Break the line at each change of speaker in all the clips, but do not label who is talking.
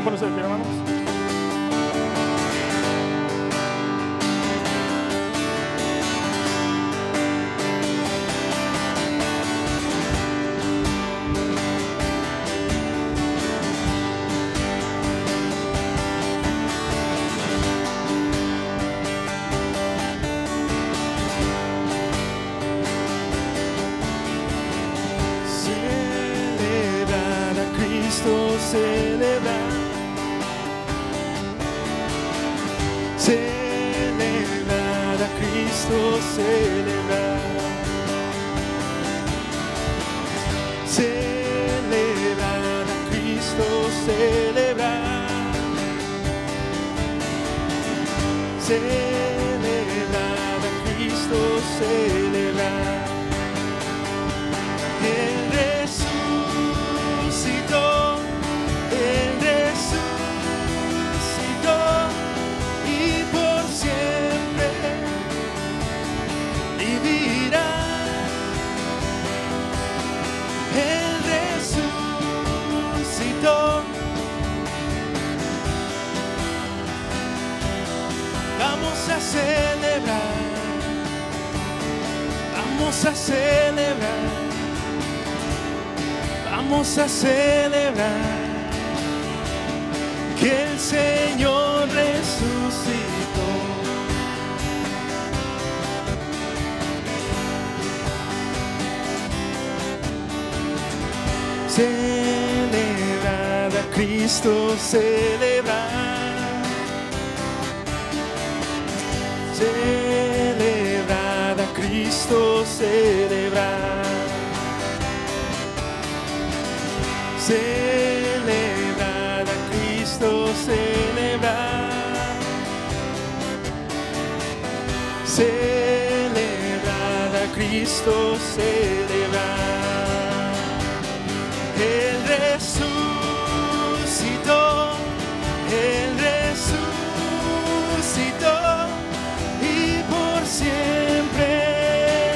pueden ponerse de pie, hermanos.
Celebrar, celebrar a Cristo, celebrar, celebrar a Cristo, celebrar, celebrar a Cristo, celebrar. Él resucitó. Él resucitó y por siempre vivirá. Él resucitó. Vamos a celebrar. Vamos a celebrar. Vamos a celebrar que el Señor resucitó. Celebrar a Cristo, celebrar, celebrar a Cristo, celebrar, celebrar a Cristo, celebrar, celebrar a Cristo, celebrar. Él resucitó, Él resucitó y por siempre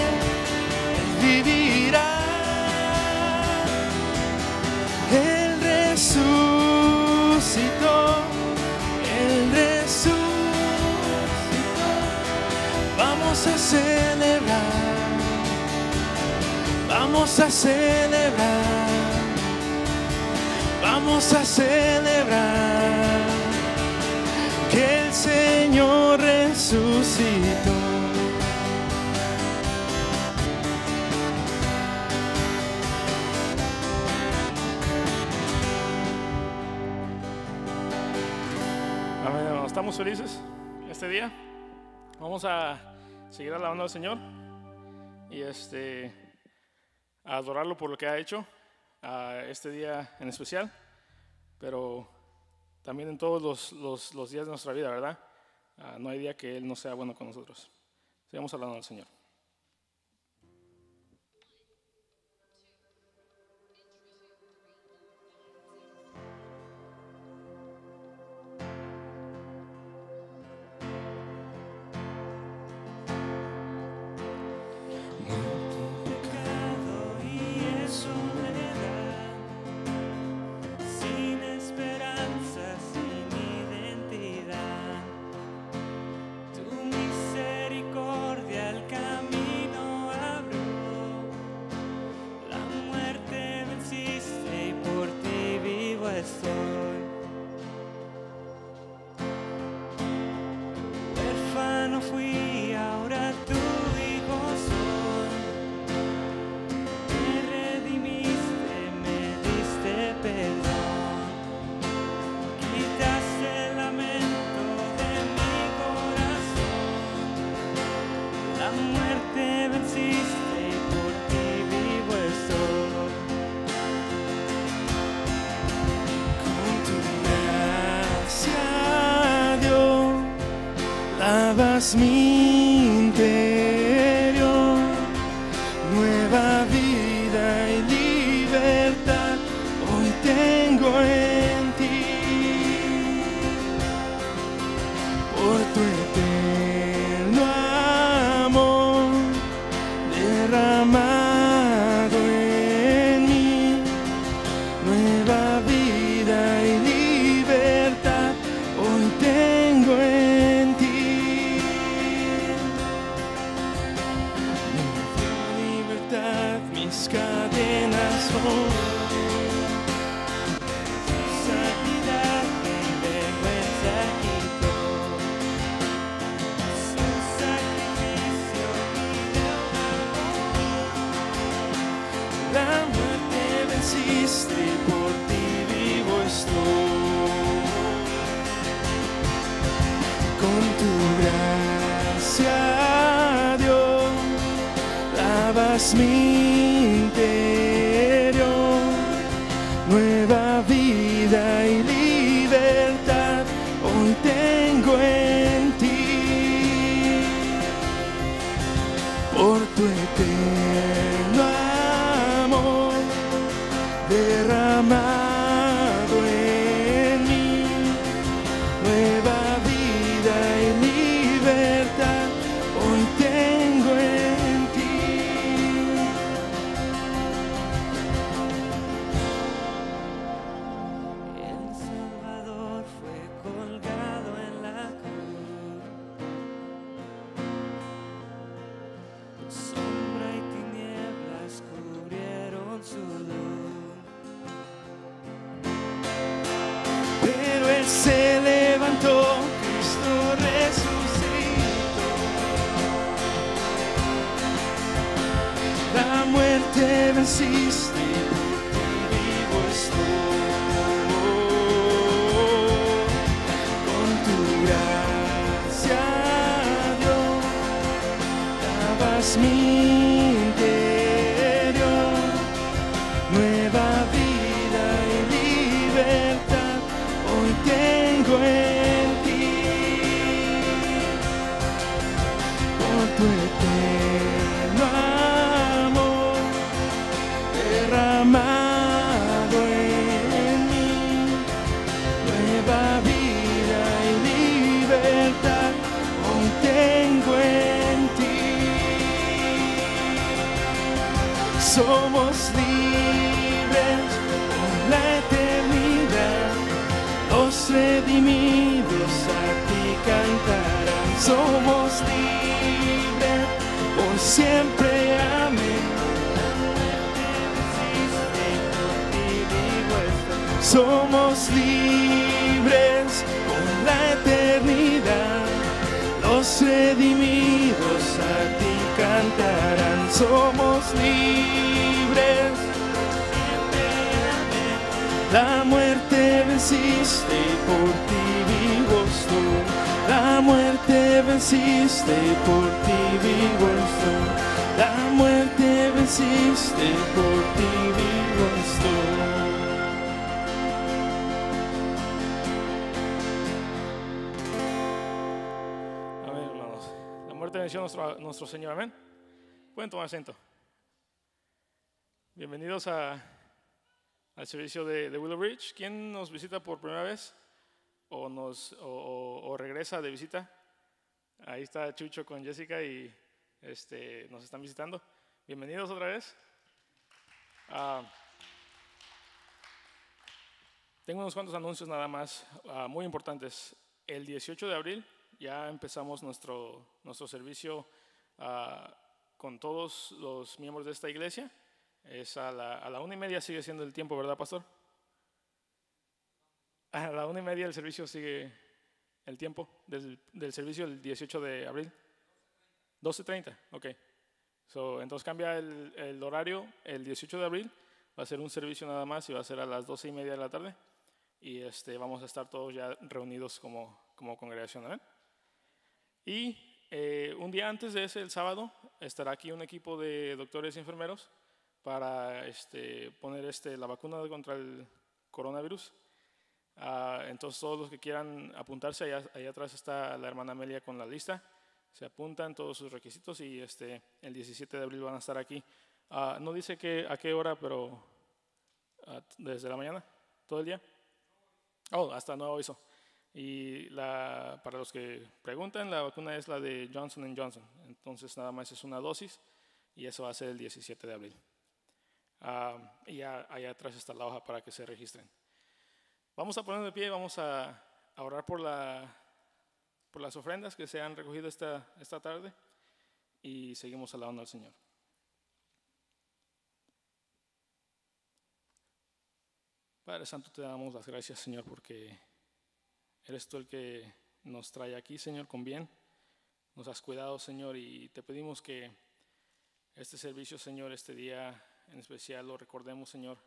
vivirá. Él resucitó, Él resucitó. Vamos a celebrar, vamos a celebrar, vamos a celebrar que el Señor resucitó.
Amén, hermanos. Estamos felices este día. Vamos a seguir alabando al Señor y a adorarlo por lo que ha hecho este día en especial, pero también en todos los días de nuestra vida, ¿verdad? No hay día que Él no sea bueno con nosotros. Sigamos hablando al Señor.
Fui, ahora tu hijo soy. Me redimiste, me diste perdón. Quitaste el lamento de mi corazón. La muerte venciste y por ti vivo estoy. Con tu gracia, Dios, lavas mi interior, nueva vida y libertad hoy tengo en ti. Por tu eterno amor derramado en mí, nueva vida y libertad santidad mi vergüenza quitó. Su sacrificio mi amor. La muerte venciste, por ti vivo estoy. Con tu gracia, Dios, lavas mi interior. Nueva vida y libertad hoy tengo en ti. Por tu eterno amor derramado en mí. Nueva vida y libertad hoy tengo en ti. El Salvador fue colgado en la cruz. Sombra y tinieblas cubrieron su luz. Pero Él se levantó, Cristo resucitó. La muerte venciste, por ti vivo estoy. Con tu gracia, Dios, lavas mi interior. Nueva vida y libertad hoy tengo en ti. Por tu eterno amor derramado en mí. Nueva vida y libertad hoy tengo en ti. Somos libres por la eternidad. Los redimidos a ti cantarán. Somos libres por siempre, amén. Somos libres por la eternidad. Los redimidos a ti cantarán. Somos libres. La muerte venciste, por ti vivo estoy. La muerte venciste, por ti vivo estoy. La muerte venciste, por ti vivo estoy.
Amén, hermanos. La muerte venció nuestro Señor, amén. Pueden tomar asiento. Bienvenidos al servicio de Willow Bridge. ¿Quién nos visita por primera vez o regresa de visita? Ahí está Chucho con Jessica y nos están visitando. Bienvenidos otra vez. Tengo unos cuantos anuncios nada más muy importantes. El 18 de abril ya empezamos nuestro servicio con todos los miembros de esta iglesia. Es a la 1:30 sigue siendo el tiempo, ¿verdad, pastor? A la 1:30 el servicio sigue el tiempo del servicio el 18 de abril. 12:30, ok. Entonces cambia el horario. El 18 de abril va a ser un servicio nada más y va a ser a las 12:30 de la tarde. Y vamos a estar todos ya reunidos como congregación, ¿verdad? Y un día antes de ese, el sábado, estará aquí un equipo de doctores y enfermeros para poner la vacuna contra el coronavirus. Entonces todos los que quieran apuntarse, allá atrás está la hermana Amelia con la lista. Se apuntan todos sus requisitos y el 17 de abril van a estar aquí. No dice a qué hora, pero desde la mañana, todo el día. Hasta nuevo aviso. Y para los que preguntan, la vacuna es la de Johnson & Johnson. Entonces nada más es una dosis y eso va a ser el 17 de abril. Y allá atrás está la hoja para que se registren. Vamos a ponernos de pie y vamos a orar por las ofrendas que se han recogido esta tarde y seguimos alabando al Señor. Padre Santo, te damos las gracias, Señor, porque eres tú el que nos trae aquí, Señor, con bien. Nos has cuidado, Señor, y te pedimos que este servicio, Señor, este día en especial lo recordemos, Señor,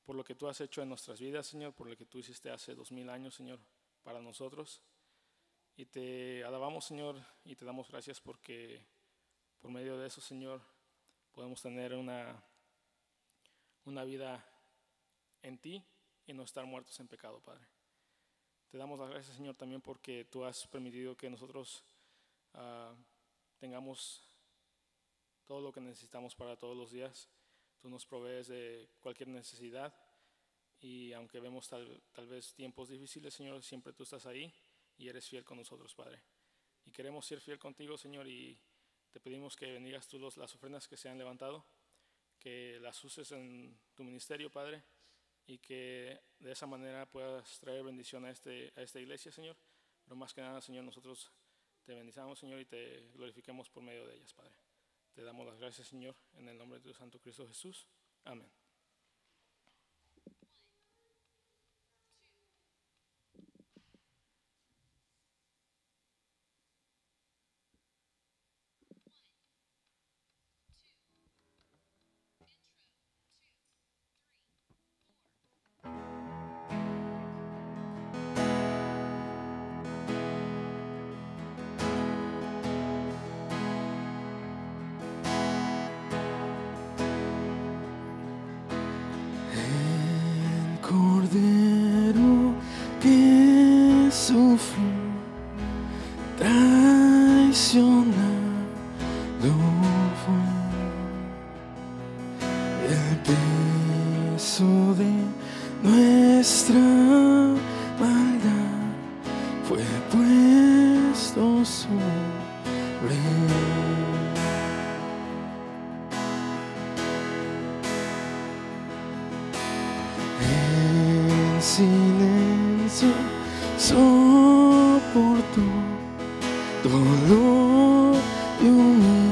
por lo que tú has hecho en nuestras vidas, Señor, por lo que tú hiciste hace 2000 años, Señor, para nosotros. Y te alabamos, Señor, y te damos gracias porque por medio de eso, Señor, podemos tener una vida en ti y no estar muertos en pecado, Padre. Te damos las gracias, Señor, también porque tú has permitido que nosotros tengamos todo lo que necesitamos para todos los días. Tú nos provees de cualquier necesidad y aunque vemos tal vez tiempos difíciles, Señor, siempre tú estás ahí y eres fiel con nosotros, Padre. Y queremos ser fiel contigo, Señor, y te pedimos que bendigas tú las ofrendas que se han levantado, que las uses en tu ministerio, Padre, y que de esa manera puedas traer bendición a esta iglesia, Señor. Pero más que nada, Señor, nosotros te bendicamos, Señor, y te glorifiquemos por medio de ellas, Padre. Te damos las gracias, Señor, en el nombre de tu Santo Cristo Jesús. Amén.
Cordero que sufrió, traicionado fue, el peso de nuestra maldad fue puesto sobre él. Silencio soportó dolor y humillación,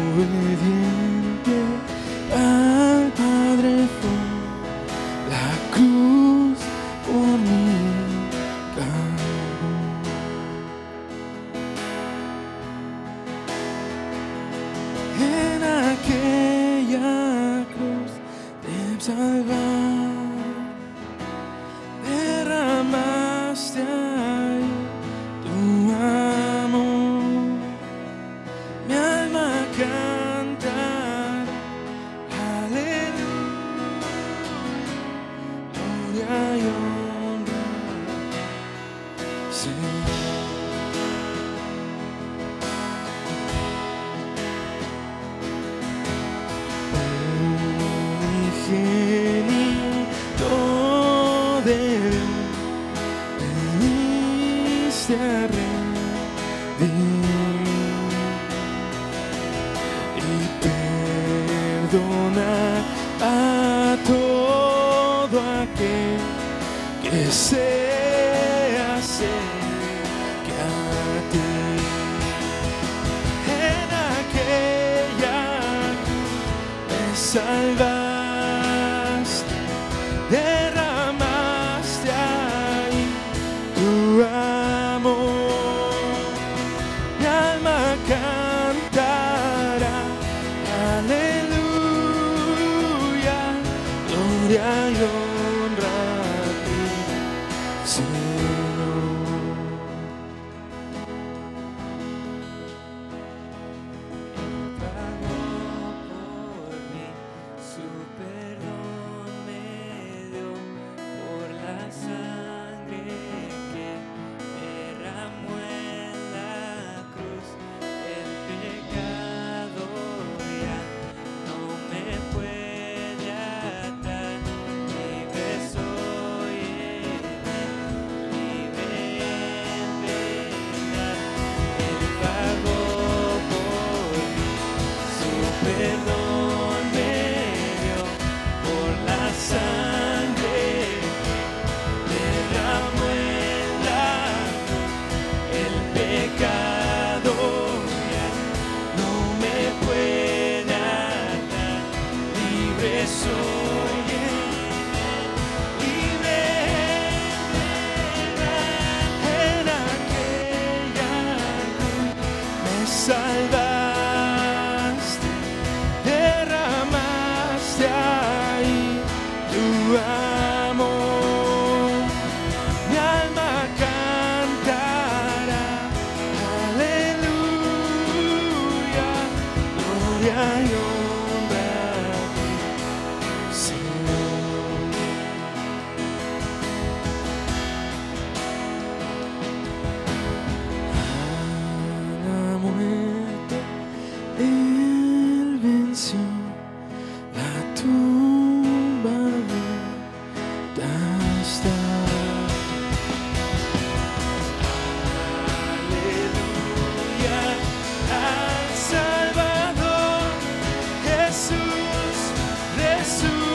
obediente al Padre fue, la cruz por mí cargó. En aquella cruz de salvar, derramaste ahí tu amor. Mi alma cantará, aleluya, gloria y honra, Señor. Unigénito de Dios, veniste a redimir y perdonar a todo aquel que se acerque a ti. En aquella me salvaste, derramaste ahí tu amor. Mi alma cantará, aleluya, gloria y honra a ti, salvaste, derramaste ahí tu amor. Mi alma cantará, aleluya, gloria y honra a ti, Señor. A la muerte Él venció, la tumba abierta está. Aleluya al Salvador, Jesús resucitó.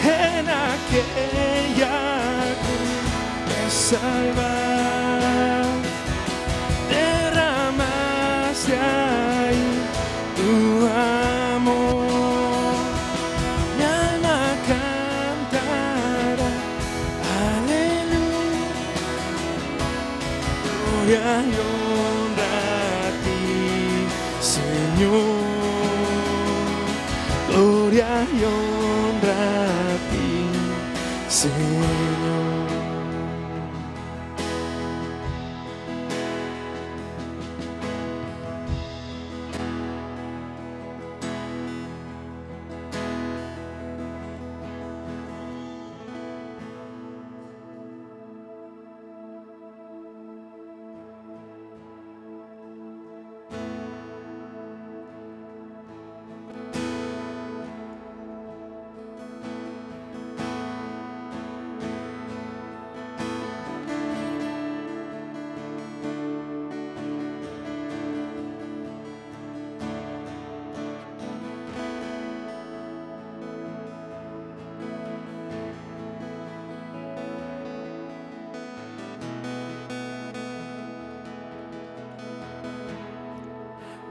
En aquella cruz me salvas, derramaste ahí tu amor. Mi alma cantará, aleluya, gloria y honra a ti, Señor. Gloria y honra a ti, Señor.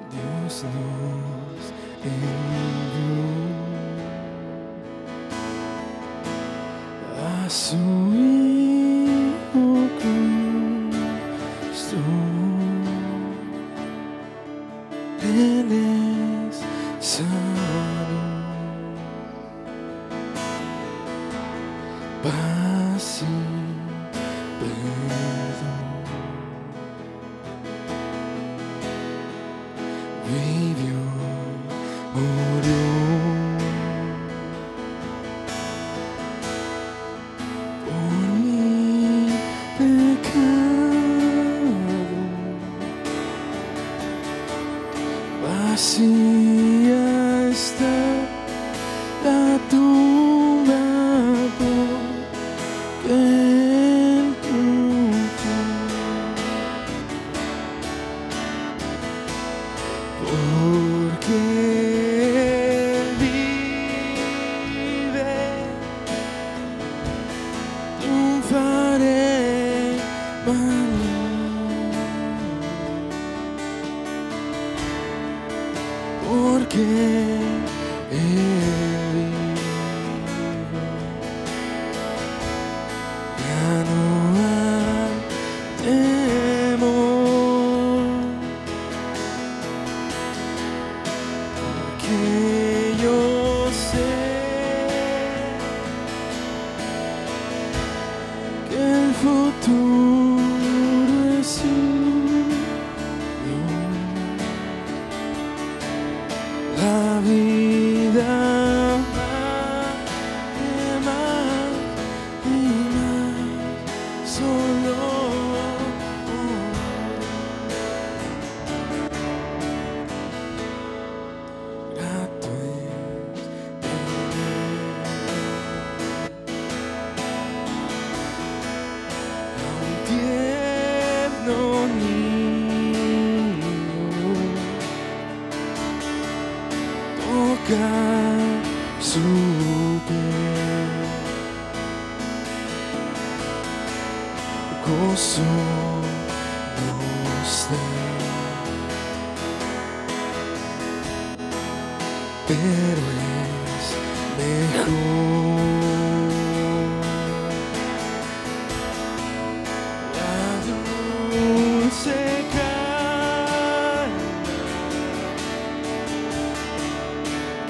Dios nos envió a su Hijo Cristo. Él es salud, paz y perdón. Vivió, murió por mi pecado. Vacía está la tumba porque Él triunfó. Porque Él vive, triunfaré mañana. Porque Él vive, ya no hay temor. Que yo sé que el futuro es suyo, la vida más y más solo. Grato es a un tierno niño tocar su piel, gozo nos da. Pero es mejor la se calma,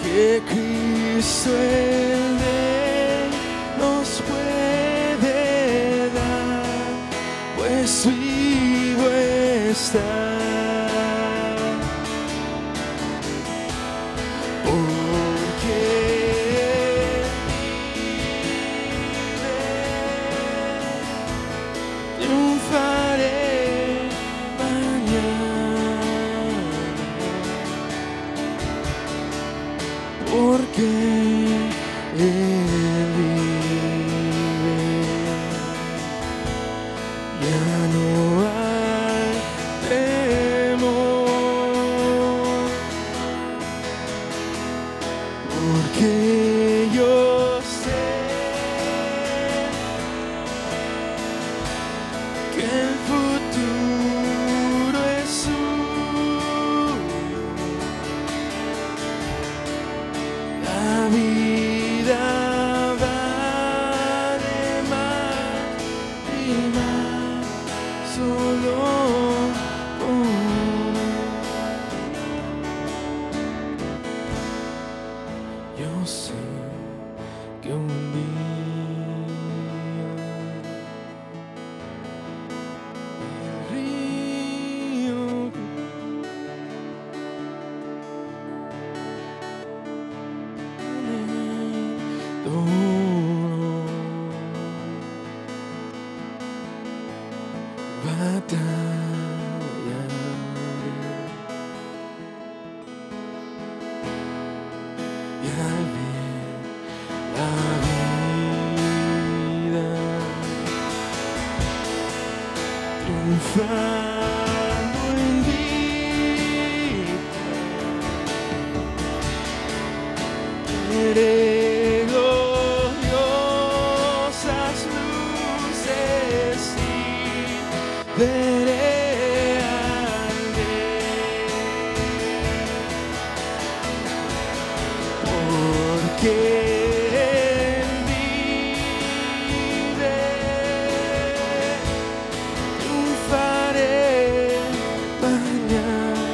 que Cristo el Rey nos puede dar, pues vivo está. Porque Él vive, ya no hay temor, porque yo sé que el futuro es suyo. La vida vale más y más solo por Él. Yo sé que un día el río batallaré y al ver la vida triunfando en vida, veré gloriosas luces y veré al Rey, porque Él vive, triunfaré mañana,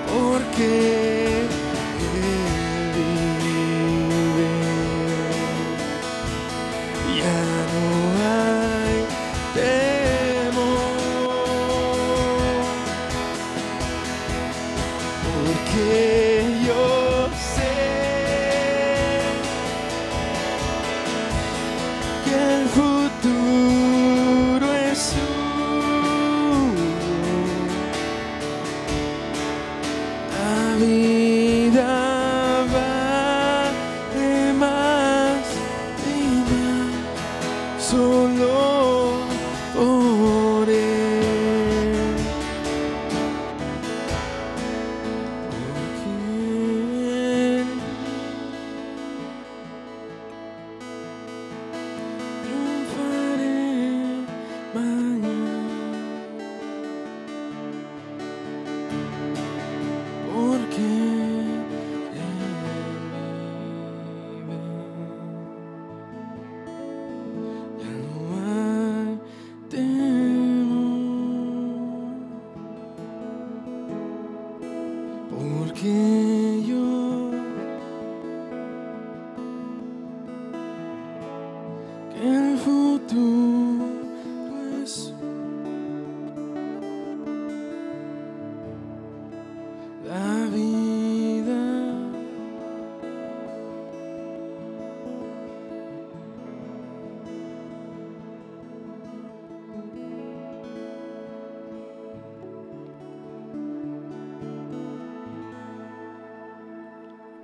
porque ya no hay temor, porque yo sé que el futuro es suyo. La vida vale más y más solo por Él. Porque Él triunfaré mañana, porque Él vive, ya no hay temor, porque yo que el futuro es la vida.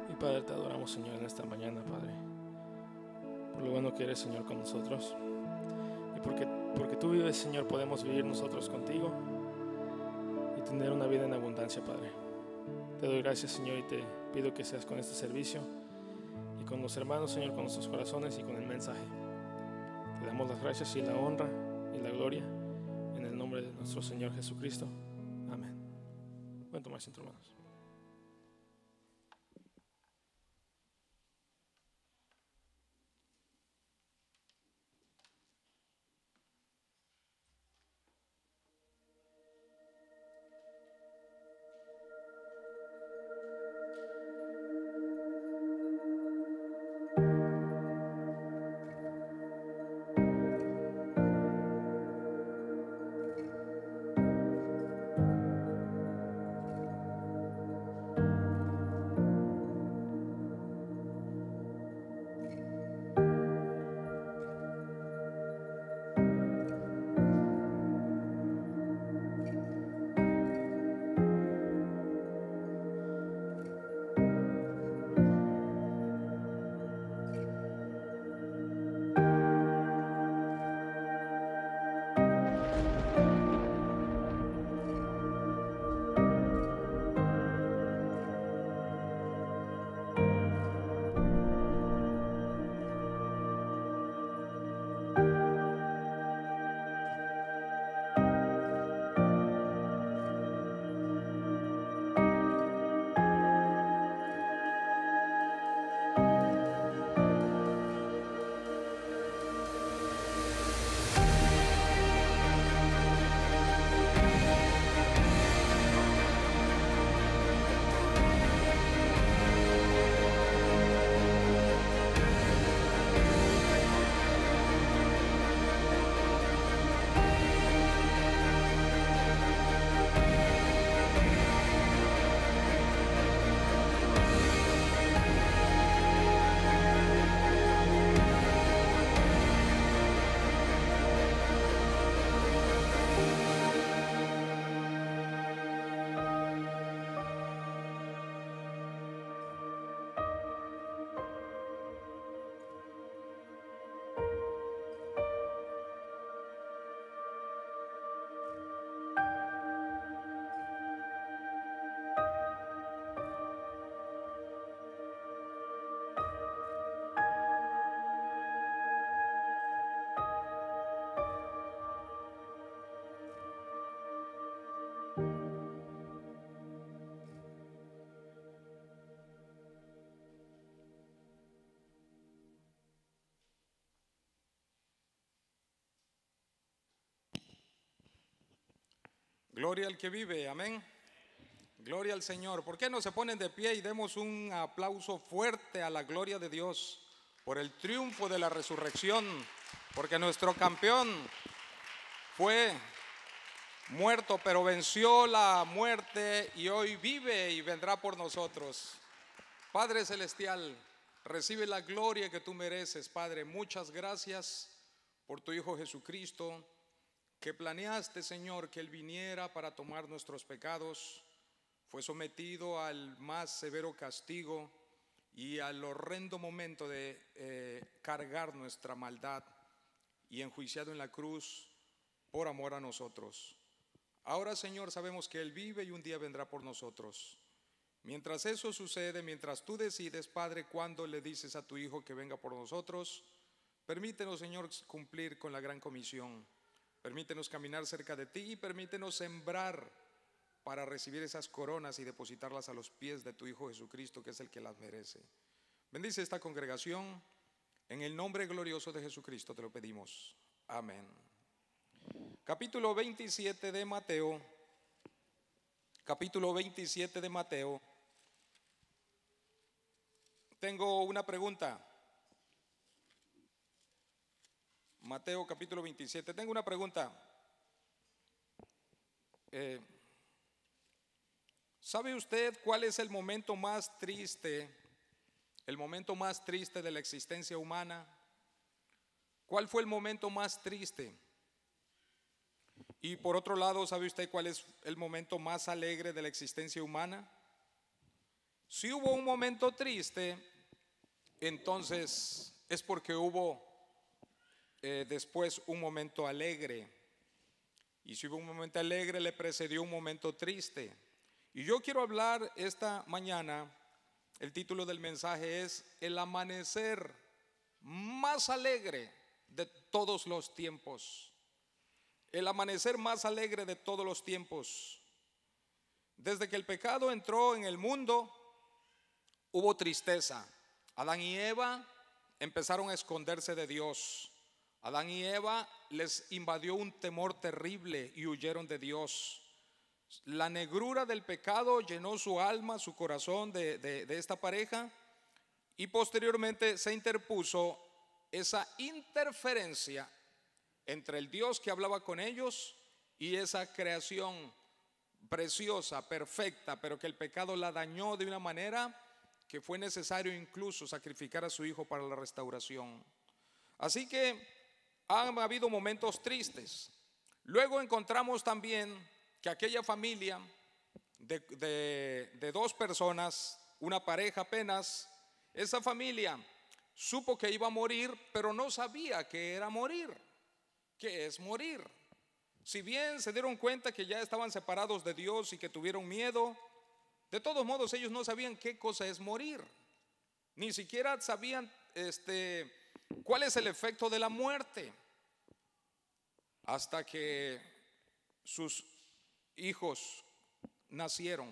Y Padre, te adoramos, Señor, en esta mañana, Padre, por lo bueno que eres, Señor, con nosotros. Y porque tú vives, Señor, podemos vivir nosotros contigo y tener una vida en abundancia, Padre. Te doy gracias, Señor, y te pido que seas con este servicio y con los hermanos, Señor, con nuestros corazones y con el mensaje. Te damos las gracias y la honra y la gloria en el nombre de nuestro Señor Jesucristo. Amén. Pueden tomar asiento, hermanos.
Gloria al que vive, amén. Gloria al Señor. ¿Por qué no se ponen de pie y demos un aplauso fuerte a la gloria de Dios por el triunfo de la resurrección? Porque nuestro campeón fue muerto, pero venció la muerte y hoy vive y vendrá por nosotros. Padre Celestial, recibe la gloria que tú mereces, Padre. Muchas gracias por tu Hijo Jesucristo, que planeaste, Señor, que Él viniera para tomar nuestros pecados. Fue sometido al más severo castigo y al horrendo momento de cargar nuestra maldad, y enjuiciado en la cruz por amor a nosotros. Ahora, Señor, sabemos que Él vive y un día vendrá por nosotros. Mientras eso sucede, mientras tú decides, Padre, cuándo le dices a tu Hijo que venga por nosotros, permítenos, Señor, cumplir con la gran comisión. Permítenos caminar cerca de ti y permítenos sembrar para recibir esas coronas y depositarlas a los pies de tu Hijo Jesucristo, que es el que las merece. Bendice esta congregación, en el nombre glorioso de Jesucristo te lo pedimos. Amén. Capítulo 27 de Mateo. Capítulo 27 de Mateo. Tengo una pregunta. Mateo capítulo 27. Tengo una pregunta. ¿Sabe usted cuál es el momento más triste? El momento más triste de la existencia humana. ¿Cuál fue el momento más triste? Y por otro lado, ¿sabe usted cuál es el momento más alegre de la existencia humana? Si hubo un momento triste, entonces es porque hubo después un momento alegre. Y si hubo un momento alegre, le precedió un momento triste. Y yo quiero hablar esta mañana, el título del mensaje es El amanecer más alegre de todos los tiempos. El amanecer más alegre de todos los tiempos. Desde que el pecado entró en el mundo, hubo tristeza. Adán y Eva empezaron a esconderse de Dios. Adán y Eva les invadió un temor terrible y huyeron de Dios. La negrura del pecado llenó su alma, su corazón de esta pareja, y posteriormente se interpuso esa interferencia entre el Dios que hablaba con ellos y esa creación preciosa, perfecta, pero que el pecado la dañó de una manera que fue necesario incluso sacrificar a su hijo para la restauración. Así que han habido momentos tristes. Luego encontramos también que aquella familia de dos personas, una pareja apenas, esa familia supo que iba a morir, pero no sabía qué era morir. ¿Qué es morir? Si bien se dieron cuenta que ya estaban separados de Dios y que tuvieron miedo, de todos modos ellos no sabían qué cosa es morir. Ni siquiera sabían cuál es el efecto de la muerte. Hasta que sus hijos nacieron.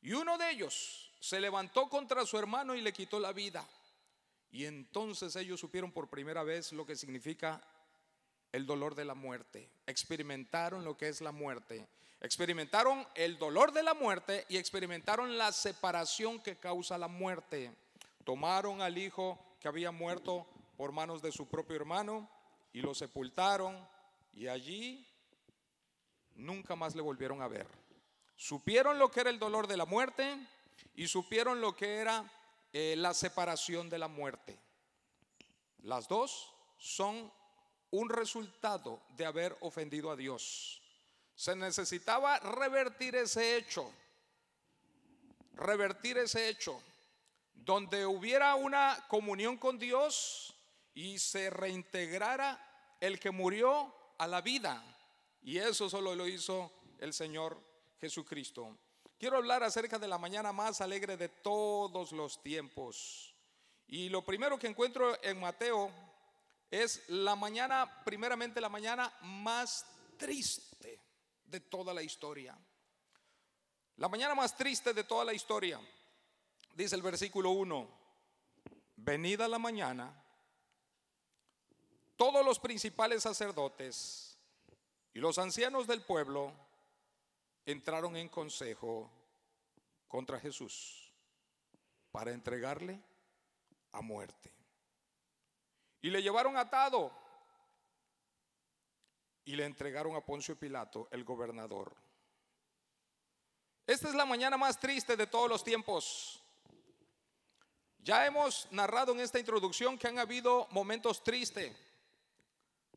Y uno de ellos se levantó contra su hermano y le quitó la vida. Y entonces ellos supieron por primera vez lo que significa el dolor de la muerte. Experimentaron lo que es la muerte. Experimentaron el dolor de la muerte y experimentaron la separación que causa la muerte. Tomaron al hijo que había muerto por manos de su propio hermano y lo sepultaron, y allí nunca más le volvieron a ver. Supieron lo que era el dolor de la muerte y supieron lo que era la separación de la muerte. Las dos son un resultado de haber ofendido a Dios. Se necesitaba revertir ese hecho, donde hubiera una comunión con Dios y se reintegrara el que murió a la vida. Y eso solo lo hizo el Señor Jesucristo. Quiero hablar acerca de la mañana más alegre de todos los tiempos. Y lo primero que encuentro en Mateo es la mañana, primeramente la mañana más triste de toda la historia. La mañana más triste de toda la historia. Dice el versículo 1: venida la mañana, todos los principales sacerdotes y los ancianos del pueblo entraron en consejo contra Jesús para entregarle a muerte. Y le llevaron atado y le entregaron a Poncio Pilato, el gobernador. Esta es la mañana más triste de todos los tiempos. Ya hemos narrado en esta introducción que han habido momentos tristes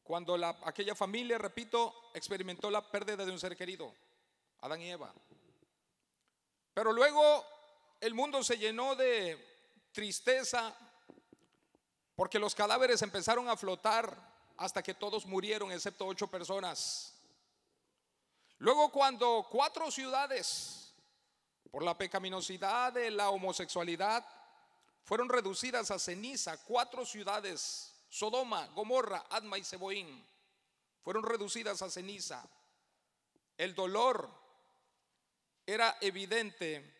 cuando aquella familia, repito, experimentó la pérdida de un ser querido, Adán y Eva. Pero luego el mundo se llenó de tristeza porque los cadáveres empezaron a flotar hasta que todos murieron excepto 8 personas. Luego, cuando 4 ciudades, por la pecaminosidad de la homosexualidad, fueron reducidas a ceniza, 4 ciudades, Sodoma, Gomorra, Adma y Zeboín, fueron reducidas a ceniza. El dolor era evidente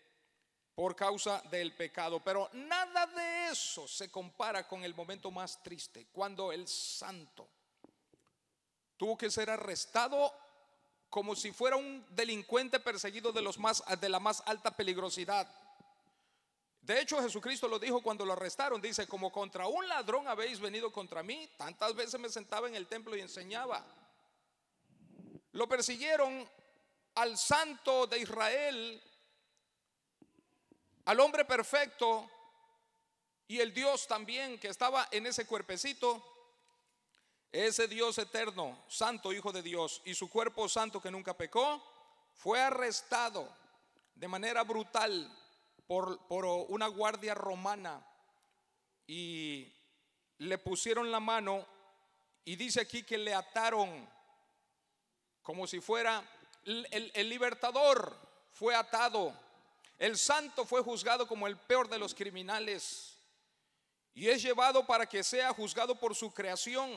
por causa del pecado, pero nada de eso se compara con el momento más triste, cuando el santo tuvo que ser arrestado como si fuera un delincuente perseguido de la más alta peligrosidad. De hecho, Jesucristo lo dijo cuando lo arrestaron, dice: como contra un ladrón habéis venido contra mí, tantas veces me sentaba en el templo y enseñaba. Lo persiguieron al santo de Israel, al hombre perfecto, y el Dios también que estaba en ese cuerpecito, ese Dios eterno, santo, hijo de Dios, y su cuerpo santo que nunca pecó, fue arrestado de manera brutal por una guardia romana, y le pusieron la mano, y dice aquí que le ataron como si fuera el libertador, fue atado. El santo fue juzgado como el peor de los criminales y es llevado para que sea juzgado por su creación.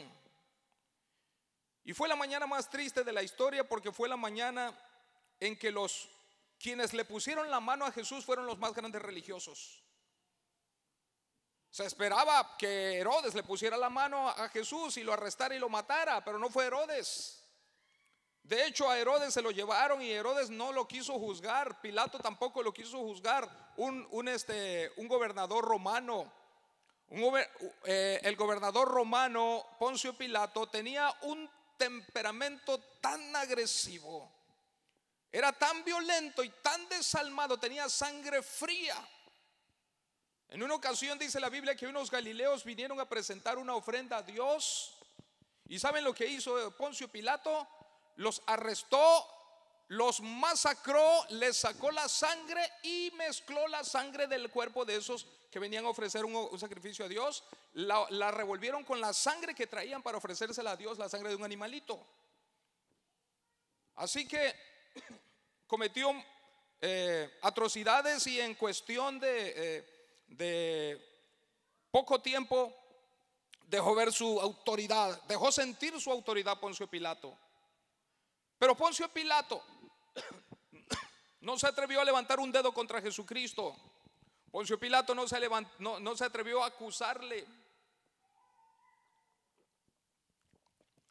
Y fue la mañana más triste de la historia, porque fue la mañana en que quienes le pusieron la mano a Jesús fueron los más grandes religiosos. Se esperaba que Herodes le pusiera la mano a Jesús y lo arrestara y lo matara, pero no fue Herodes. De hecho, a Herodes se lo llevaron y Herodes no lo quiso juzgar. Pilato tampoco lo quiso juzgar. Un gobernador romano, el gobernador romano Poncio Pilato, tenía un temperamento tan agresivo, era tan violento y tan desalmado, tenía sangre fría. En una ocasión dice la Biblia que unos galileos vinieron a presentar una ofrenda a Dios, y ¿saben lo que hizo Poncio Pilato? Los arrestó, los masacró, les sacó la sangre y mezcló la sangre del cuerpo de esos que venían a ofrecer un sacrificio a Dios. La revolvieron con la sangre que traían para ofrecérsela a Dios, la sangre de un animalito. Así que cometió atrocidades, y en cuestión de poco tiempo dejó ver su autoridad, dejó sentir su autoridad Poncio Pilato. Pero Poncio Pilato no se atrevió a levantar un dedo contra Jesucristo. Poncio Pilato no se atrevió a acusarle.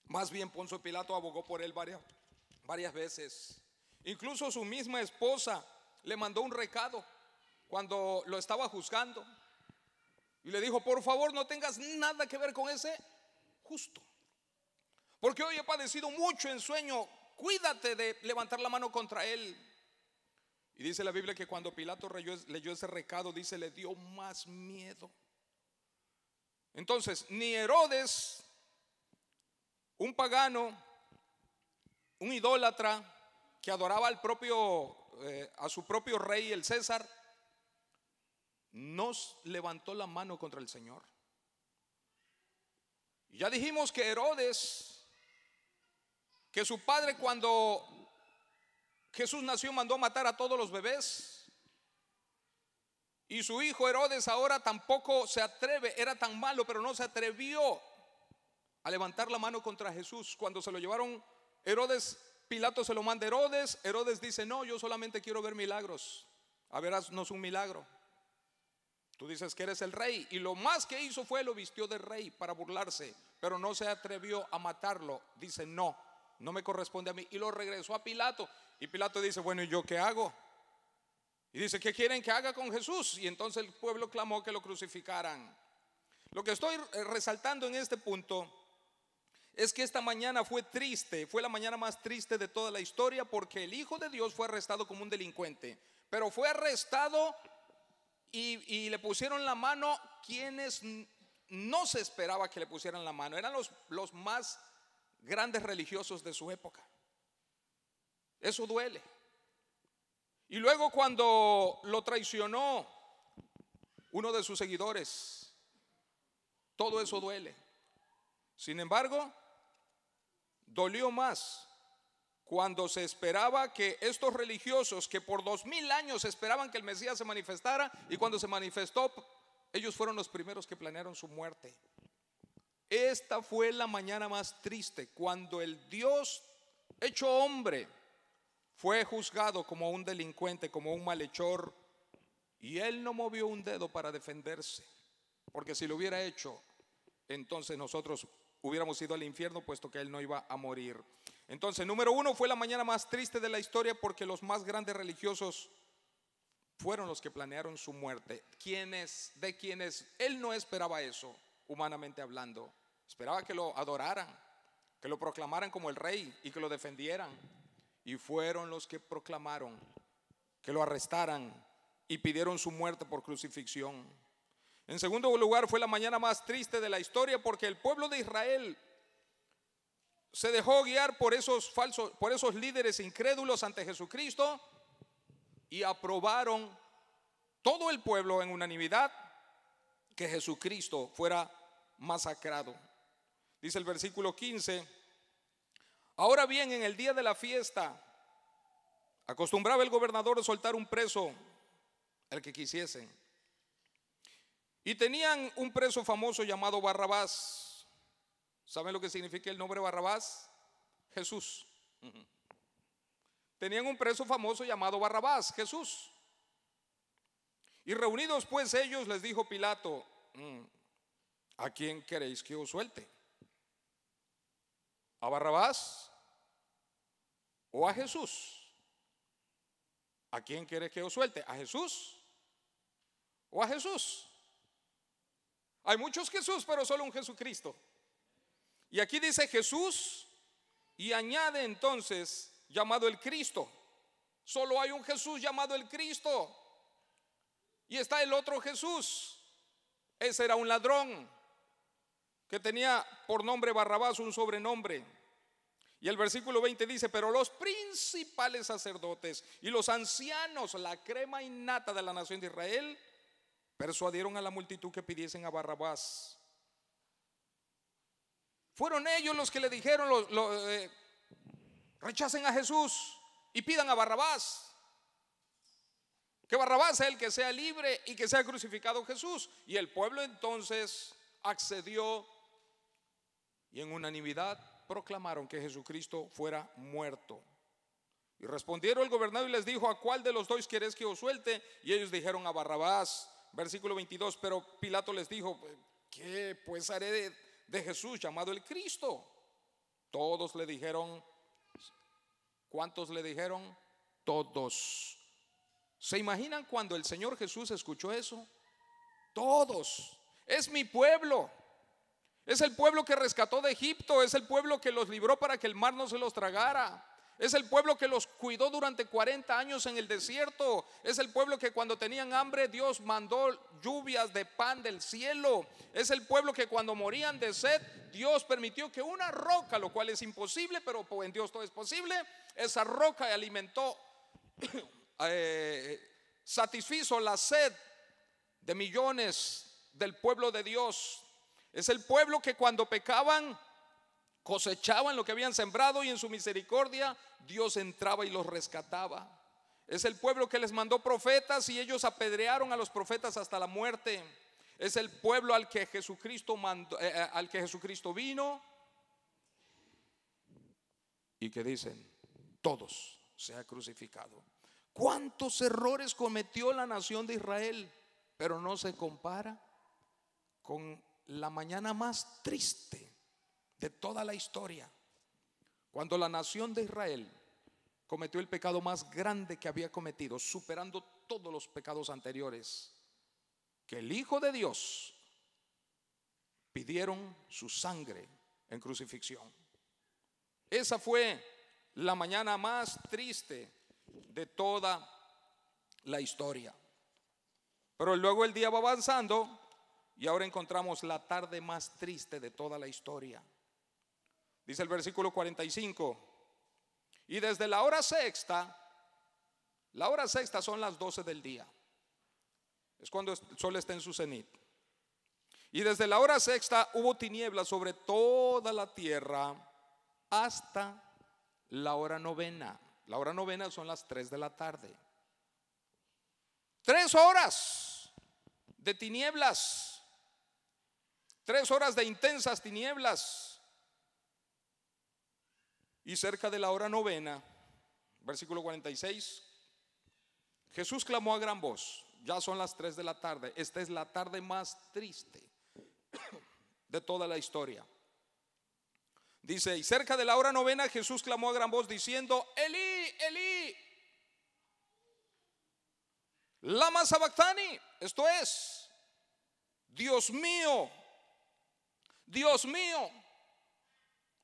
Más bien, Poncio Pilato abogó por él varias veces. Incluso su misma esposa le mandó un recado cuando lo estaba juzgando y le dijo: por favor, no tengas nada que ver con ese justo, porque hoy he padecido mucho en sueño. Cuídate de levantar la mano contra él. Y dice la Biblia que cuando Pilato leyó ese recado, dice, le dio más miedo. Entonces, ni Herodes, un pagano, un idólatra que adoraba a su propio rey, el César, nos levantó la mano contra el Señor. Y ya dijimos que Herodes, que su padre, cuando Jesús nació, mandó matar a todos los bebés, y su hijo Herodes ahora tampoco se atreve, era tan malo, pero no se atrevió a levantar la mano contra Jesús. Cuando se lo llevaron Herodes, Pilato se lo manda a Herodes. Herodes dice: no, yo solamente quiero ver milagros. A ver, haznos un milagro. Tú dices que eres el rey. Y lo más que hizo fue lo vistió de rey para burlarse, pero no se atrevió a matarlo. Dice: no me corresponde a mí. Y lo regresó a Pilato. Y Pilato dice, bueno, ¿y yo qué hago? Y dice, ¿qué quieren que haga con Jesús? Y entonces el pueblo clamó que lo crucificaran. Lo que estoy resaltando en este punto es que esta mañana fue triste, fue la mañana más triste de toda la historia, porque el Hijo de Dios fue arrestado como un delincuente, pero fue arrestado y le pusieron la mano quienes no se esperaba que le pusieran la mano. Eran los más grandes religiosos de su época. Eso duele. Y luego cuando lo traicionó uno de sus seguidores, todo eso duele. Sin embargo, dolió más cuando se esperaba que estos religiosos que por 2000 años esperaban que el Mesías se manifestara, y cuando se manifestó, ellos fueron los primeros que planearon su muerte. Esta fue la mañana más triste, cuando el Dios hecho hombre fue juzgado como un delincuente, como un malhechor, y él no movió un dedo para defenderse, porque si lo hubiera hecho, entonces nosotros hubiéramos ido al infierno, puesto que él no iba a morir. Entonces, número uno, fue la mañana más triste de la historia, porque los más grandes religiosos fueron los que planearon su muerte, de quienes él no esperaba eso, humanamente hablando. Esperaba que lo adoraran, que lo proclamaran como el rey y que lo defendieran, y fueron los que proclamaron que lo arrestaran y pidieron su muerte por crucifixión. En segundo lugar, fue la mañana más triste de la historia, porque el pueblo de Israel se dejó guiar por esos líderes incrédulos ante Jesucristo, y aprobaron todo el pueblo en unanimidad que Jesucristo fuera masacrado. Dice el versículo 15: ahora bien, en el día de la fiesta acostumbraba el gobernador a soltar un preso, el que quisiesen, y tenían un preso famoso llamado Barrabás. ¿Saben lo que significa el nombre Barrabás? Jesús. Tenían un preso famoso llamado Barrabás, Jesús. Y reunidos pues ellos, les dijo Pilato: ¿a quién queréis que os suelte? ¿A Barrabás o a Jesús? ¿A quién queréis que os suelte? ¿A Jesús o a Jesús? Hay muchos Jesús, pero solo un Jesucristo. Y aquí dice Jesús, y añade entonces llamado el Cristo. Solo hay un Jesús llamado el Cristo, y está el otro Jesús. Ese era un ladrón que tenía por nombre Barrabás, un sobrenombre. Y el versículo 20 dice: pero los principales sacerdotes y los ancianos, la crema innata de la nación de Israel, persuadieron a la multitud que pidiesen a Barrabás. Fueron ellos los que le dijeron: rechacen a Jesús y pidan a Barrabás. Que Barrabás sea el que sea libre y que sea crucificado Jesús. Y el pueblo entonces accedió, y en unanimidad proclamaron que Jesucristo fuera muerto. Y respondieron el gobernador y les dijo: ¿a cuál de los dos queréis que os suelte? Y ellos dijeron: a Barrabás. Versículo 22: pero Pilato les dijo: ¿qué pues haré de Jesús llamado el Cristo? Todos le dijeron. ¿Cuántos le dijeron? Todos. ¿Se imaginan cuando el Señor Jesús escuchó eso? Todos. Es mi pueblo. Es el pueblo que rescató de Egipto. Es el pueblo que los libró para que el mar no se los tragara. Es el pueblo que los cuidó durante 40 años en el desierto. Es el pueblo que cuando tenían hambre Dios mandó lluvias de pan del cielo. Es el pueblo que cuando morían de sed Dios permitió que una roca, lo cual es imposible, pero en Dios todo es posible, esa roca alimentó, satisfizo la sed de millones del pueblo de Dios. Es el pueblo que cuando pecaban cosechaban lo que habían sembrado, y en su misericordia Dios entraba y los rescataba. Es el pueblo que les mandó profetas y ellos apedrearon a los profetas hasta la muerte. Es el pueblo al que Jesucristo vino, y que dicen: todos se ha crucificado. ¿Cuántos errores cometió la nación de Israel? Pero no se compara con la mañana más triste de toda la historia, cuando la nación de Israel cometió el pecado más grande que había cometido, superando todos los pecados anteriores, que el Hijo de Dios pidieron su sangre en crucifixión. Esa fue la mañana más triste de toda la historia. Pero luego el día va avanzando y ahora encontramos la tarde más triste de toda la historia. Dice el versículo 45: y desde la hora sexta son las 12 del día, es cuando el sol está en su cenit. Y desde la hora sexta hubo tinieblas sobre toda la tierra hasta la hora novena. La hora novena son las 3 de la tarde. 3 horas de tinieblas, 3 horas de intensas tinieblas. Y cerca de la hora novena, versículo 46, Jesús clamó a gran voz: ya son las 3 de la tarde. Esta es la tarde más triste de toda la historia. Dice: y cerca de la hora novena Jesús clamó a gran voz diciendo: Elí, Elí, lama sabactani. Esto es: Dios mío, Dios mío,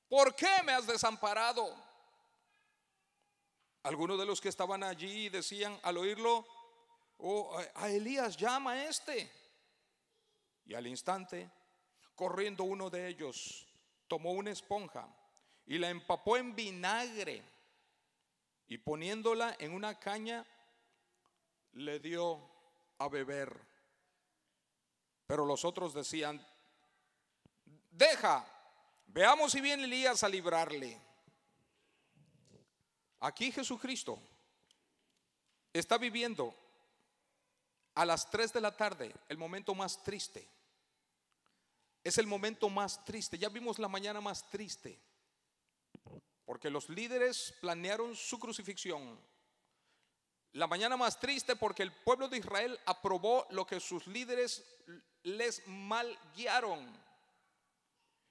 ¿por qué me has desamparado? Algunos de los que estaban allí decían al oírlo: oh, a Elías llama a este. Y al instante, corriendo uno de ellos, tomó una esponja y la empapó en vinagre y poniéndola en una caña le dio a beber. Pero los otros decían: deja, veamos si viene Elías a librarle. Aquí Jesucristo está viviendo a las 3 de la tarde el momento más triste. Es el momento más triste. Ya vimos la mañana más triste, porque los líderes planearon su crucifixión. La mañana más triste porque el pueblo de Israel aprobó lo que sus líderes les mal guiaron.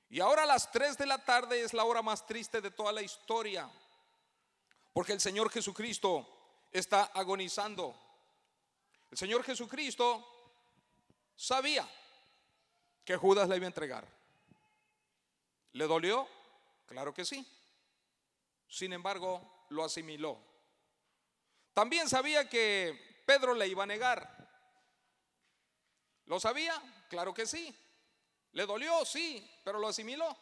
Y ahora a las 3 de la tarde es la hora más triste de toda la historia, porque el Señor Jesucristo está agonizando. El Señor Jesucristo sabía que Judas la iba a entregar. ¿Le dolió? Claro que sí. Sin embargo, lo asimiló. También sabía que Pedro le iba a negar. ¿Lo sabía? Claro que sí. ¿Le dolió? Sí, pero lo asimiló.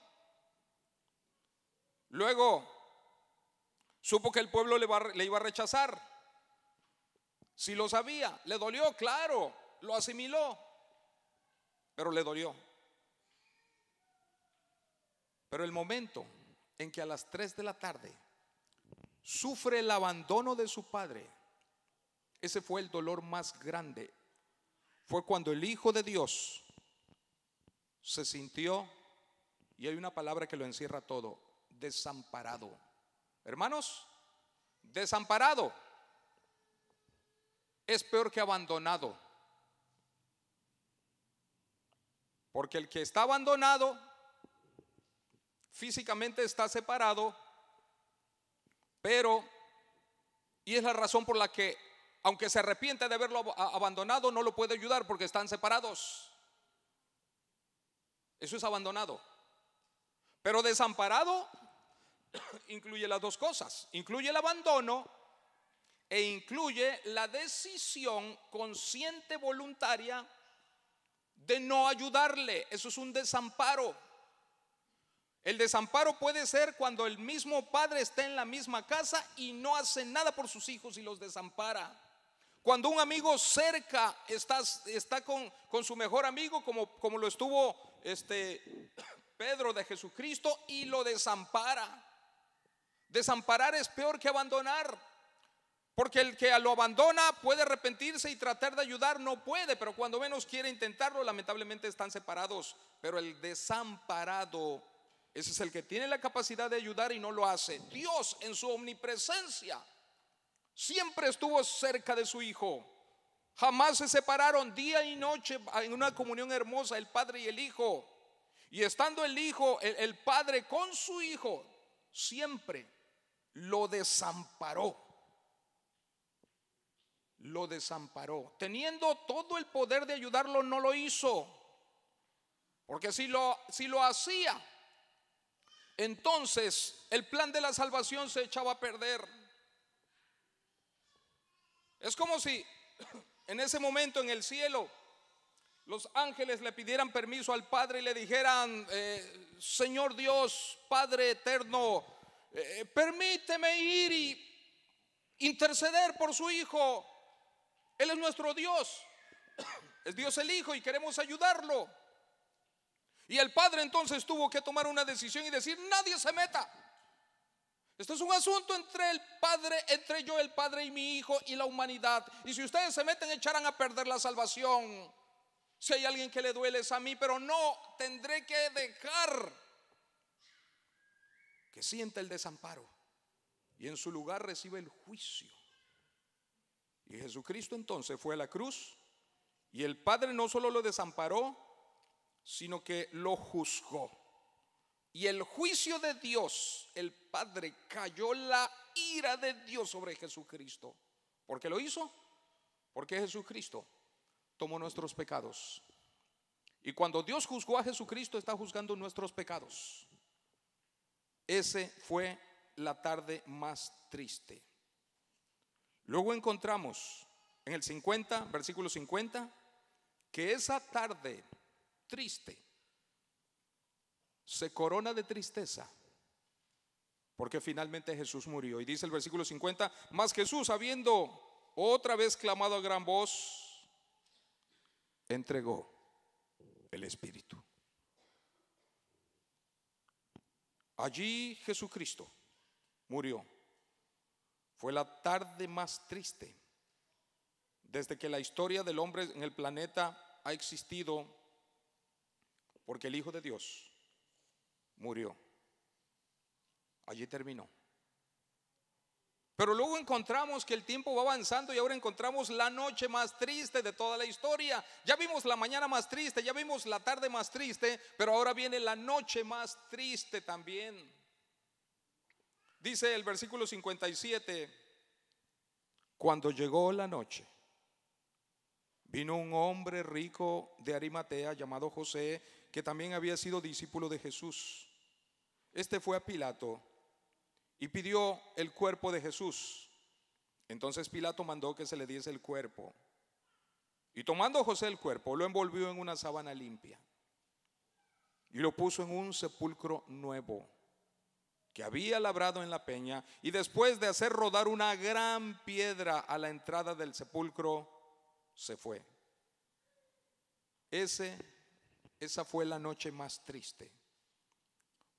Luego supo que el pueblo le iba a rechazar. Sí lo sabía. ¿Le dolió? Claro, lo asimiló, pero le dolió. Pero el momento en que a las 3 de la tarde sufre el abandono de su padre, ese fue el dolor más grande. Fue cuando el Hijo de Dios se sintió, y hay una palabra que lo encierra todo: desamparado. Hermanos, desamparado es peor que abandonado. Porque el que está abandonado físicamente está separado, pero, y es la razón por la que, aunque se arrepiente de haberlo abandonado, no lo puede ayudar porque están separados. Eso es abandonado. Pero desamparado incluye las dos cosas: incluye el abandono e incluye la decisión consciente, voluntaria, de no ayudarle. Eso es un desamparo. El desamparo puede ser cuando el mismo padre está en la misma casa y no hace nada por sus hijos y los desampara. Cuando un amigo cerca está con su mejor amigo, como lo estuvo Pedro de Jesucristo, y lo desampara. Desamparar es peor que abandonar, porque el que lo abandona puede arrepentirse y tratar de ayudar, no puede, pero cuando menos quiere intentarlo, lamentablemente están separados. Pero el desamparado, ese es el que tiene la capacidad de ayudar y no lo hace. Dios, en su omnipresencia, siempre estuvo cerca de su Hijo. Jamás se separaron, día y noche, en una comunión hermosa, el Padre y el Hijo. Y estando el Hijo, el Padre con su Hijo, siempre lo desamparó. Lo desamparó. Teniendo todo el poder de ayudarlo, no lo hizo. Porque si lo hacía, entonces el plan de la salvación se echaba a perder. Es como si en ese momento en el cielo los ángeles le pidieran permiso al Padre y le dijeran: Señor Dios, Padre eterno, permíteme ir y interceder por su Hijo. Él es nuestro Dios, es Dios el Hijo y queremos ayudarlo. Y el Padre entonces tuvo que tomar una decisión y decir: nadie se meta. Esto es un asunto entre el Padre, entre yo, el Padre y mi Hijo y la humanidad. Y si ustedes se meten, echarán a perder la salvación. Si hay alguien que le duele es a mí, pero no tendré que dejar que sienta el desamparo y en su lugar recibe el juicio. Y Jesucristo entonces fue a la cruz y el Padre no solo lo desamparó, sino que lo juzgó. Y el juicio de Dios, el Padre, cayó la ira de Dios sobre Jesucristo. ¿Por qué lo hizo? Porque Jesucristo tomó nuestros pecados. Y cuando Dios juzgó a Jesucristo, está juzgando nuestros pecados. Ese fue la tarde más triste. Luego encontramos en el 50, versículo 50, que esa tarde triste se corona de tristeza porque finalmente Jesús murió. Y dice el versículo 50: mas Jesús, habiendo otra vez clamado a gran voz, entregó el Espíritu. Allí Jesucristo murió. Fue la tarde más triste desde que la historia del hombre en el planeta ha existido, porque el Hijo de Dios murió. Allí terminó. Pero luego encontramos que el tiempo va avanzando y ahora encontramos la noche más triste de toda la historia. Ya vimos la mañana más triste, ya vimos la tarde más triste, pero ahora viene la noche más triste también. Dice el versículo 57: cuando llegó la noche, vino un hombre rico de Arimatea llamado José, que también había sido discípulo de Jesús. Este fue a Pilato y pidió el cuerpo de Jesús. Entonces Pilato mandó que se le diese el cuerpo. Y tomando José el cuerpo, lo envolvió en una sábana limpia y lo puso en un sepulcro nuevo que había labrado en la peña. Y después de hacer rodar una gran piedra a la entrada del sepulcro, se fue. Esa fue la noche más triste,